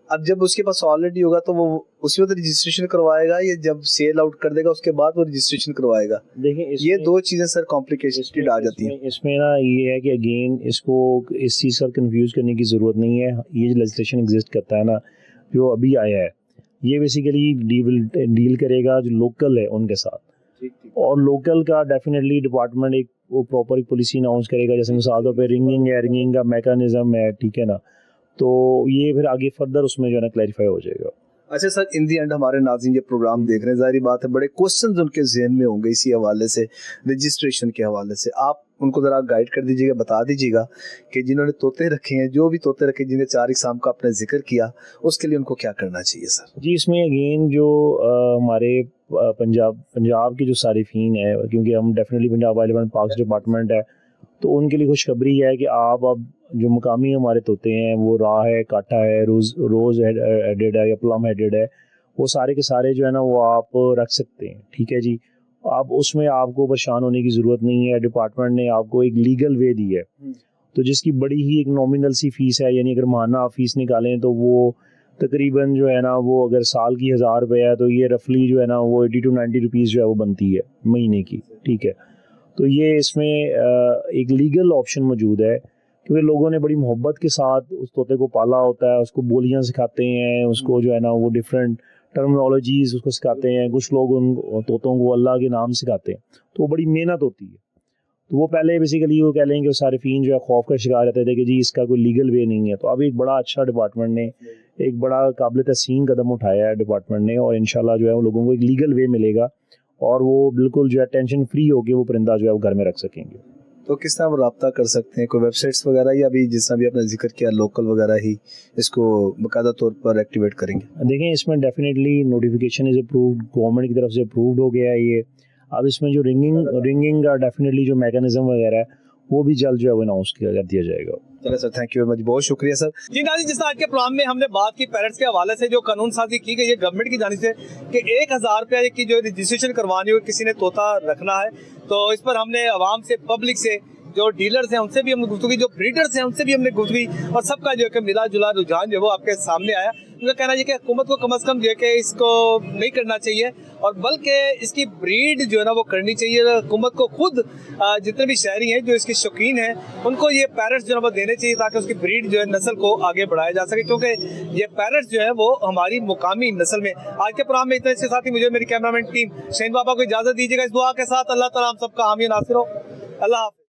अब जब उसके पास ऑलरेडी होगा तो वो उसी वक्त रजिस्ट्रेशन करवाएगा या जब सेल आउट कर देगा उसके बाद वो रजिस्ट्रेशन करवाएगा? देखिए ये 2 चीज़ें सर कॉम्प्लिकेटेड आ जाती हैं। इसमें ना ये है कि अगेन इसको इस चीज़ का कंफ्यूज करने की ज़रूरत नहीं है। ये जो लेजिस्लेशन एग्जिस्ट करता है ना, जो अभी आया है, ये बेसिकली डील करेगा जो लोकल है उनके साथ। और लोकल का डेफिनेटली डिपार्टमेंट एक वो प्रॉपर एक पॉलिसी अनाउंस करेगा। जैसे मिसाल तौर पर रिंगिंग का मैकेनिज्म है, ठीक है ना, तो ये फिर आगे फर्दर उसमें जो है ना क्लैरिफाई हो जाएगा। अच्छा सर, इन दी एंड हमारे नाज़रीन ये प्रोग्राम देख रहे हैं, जाहिर बात है बड़े क्वेश्चंस उनके जहन में होंगे इसी हवाले से, रजिस्ट्रेशन के हवाले से। आप उनको ज़रा गाइड कर दीजिएगा, बता दीजिएगा कि जिन्होंने तोते रखे हैं, जो भी तोते रखे, जिन्हें 4 इकसाम का आपने जिक्र किया, उसके लिए उनको क्या करना चाहिए सर? जी, इसमें अगेन जो हमारे पंजाब की जो सारिफीन है, क्योंकि हम definitely Punjab wild life parks department है तो उनके लिए खुशखबरी है कि आप अब जो मकामी हमारे तोते हैं, वो राह है, काटा है, रोज़ हेडेड है या प्लम हेडेड है, वो सारे के सारे जो है ना वो आप रख सकते हैं। ठीक है जी, आप उसमें आपको परेशान होने की ज़रूरत नहीं है। डिपार्टमेंट ने आपको एक लीगल वे दी है, तो जिसकी बड़ी ही एक नॉमिनल सी फ़ीस है, यानी अगर माना आप फ़ीस निकालें तो वो तकरीबन जो है ना वो अगर साल की 1000 रुपये है तो ये रफली जो है ना वो 80 to 90 रुपीज़ जो है वो बनती है महीने की। ठीक है, तो ये इसमें एक लीगल ऑप्शन मौजूद है, क्योंकि लोगों ने बड़ी मोहब्बत के साथ उस तोते को पाला होता है, उसको बोलियां सिखाते हैं, उसको जो है ना वो डिफरेंट टर्मिनोलॉजीज़ उसको सिखाते हैं। कुछ लोग उन तोतों को अल्लाह के नाम सिखाते हैं, तो वो बड़ी मेहनत होती है। तो वो पहले बेसिकली वो कह लेंगे सारिफीन जो है खौफ का शिकार रहते थे कि जी इसका कोई लीगल वे नहीं है। तो अब एक बड़ा अच्छा डिपार्टमेंट ने एक बड़ा काबिल तहसीन कदम उठाया है डिपार्टमेंट ने, और इंशाल्लाह जो है वो लोगों को एक लीगल वे मिलेगा और वो बिल्कुल जो है टेंशन फ्री होकर वो परिंदा जो है वो घर में रख सकेंगे। तो किस तरह रब्ता कर सकते हैं? कोई वेबसाइट्स वगैरह, या अभी जिस तरह भी आपने जिक्र किया लोकल वगैरह ही इसको बाकायदा तौर पर एक्टिवेट करेंगे? देखें, इसमें definitely notification is approved, government की तरफ से अप्रूव्ड हो गया है ये। अब इसमें जो रिंगिंग का डेफिनेटली जो मैकेनिज्म वगैरह है वो भी जल्द जो है वो अनाउंस कर दिया जाएगा। चलो sir, thank you very much, बहुत शुक्रिया सर। जी नाज़रीन, जिस आज के प्रोग्राम में हमने बात की पैरट्स के हवाले से जो कानून साजी की गई है गवर्नमेंट की जानिब से कि 1000 रुपये की जो रजिस्ट्रेशन करवानी हो, किसी ने तोता रखना है, तो इस पर हमने आवाम से, पब्लिक से, जो डीलर्स हैं उनसे भी हमने गुफ्तगू की, जो ब्रीडर्स हैं उनसे भी हमने गुफ्तगू की, और सबका जो है कि मिला जुला रुझान जो है वो आपके सामने आया। उनका कहना है कि हुकूमत को कम से कम जो है कि इसको नहीं करना चाहिए, और बल्कि इसकी ब्रीड जो है ना वो करनी चाहिए। हुकूमत को खुद जितने भी शहरी हैं जो इसके शौकीन हैं उनको ये पैरट्स जो है वो देने चाहिए, ताकि उसकी ब्रीड जो है नस्ल को आगे बढ़ाया जा सके, क्योंकि ये पैरट्स जो है वो हमारी मुकामी नस्ल में। आज के प्रोग्राम में इतने, इसके साथ ही मुझे मेरी कैमरामैन टीम शहीन बाबा को इजाज़त दीजिएगा इस दुआ के साथ। अल्लाह ताला हम सबका हामी नासिर हो। अल्लाह हाफ़िज़।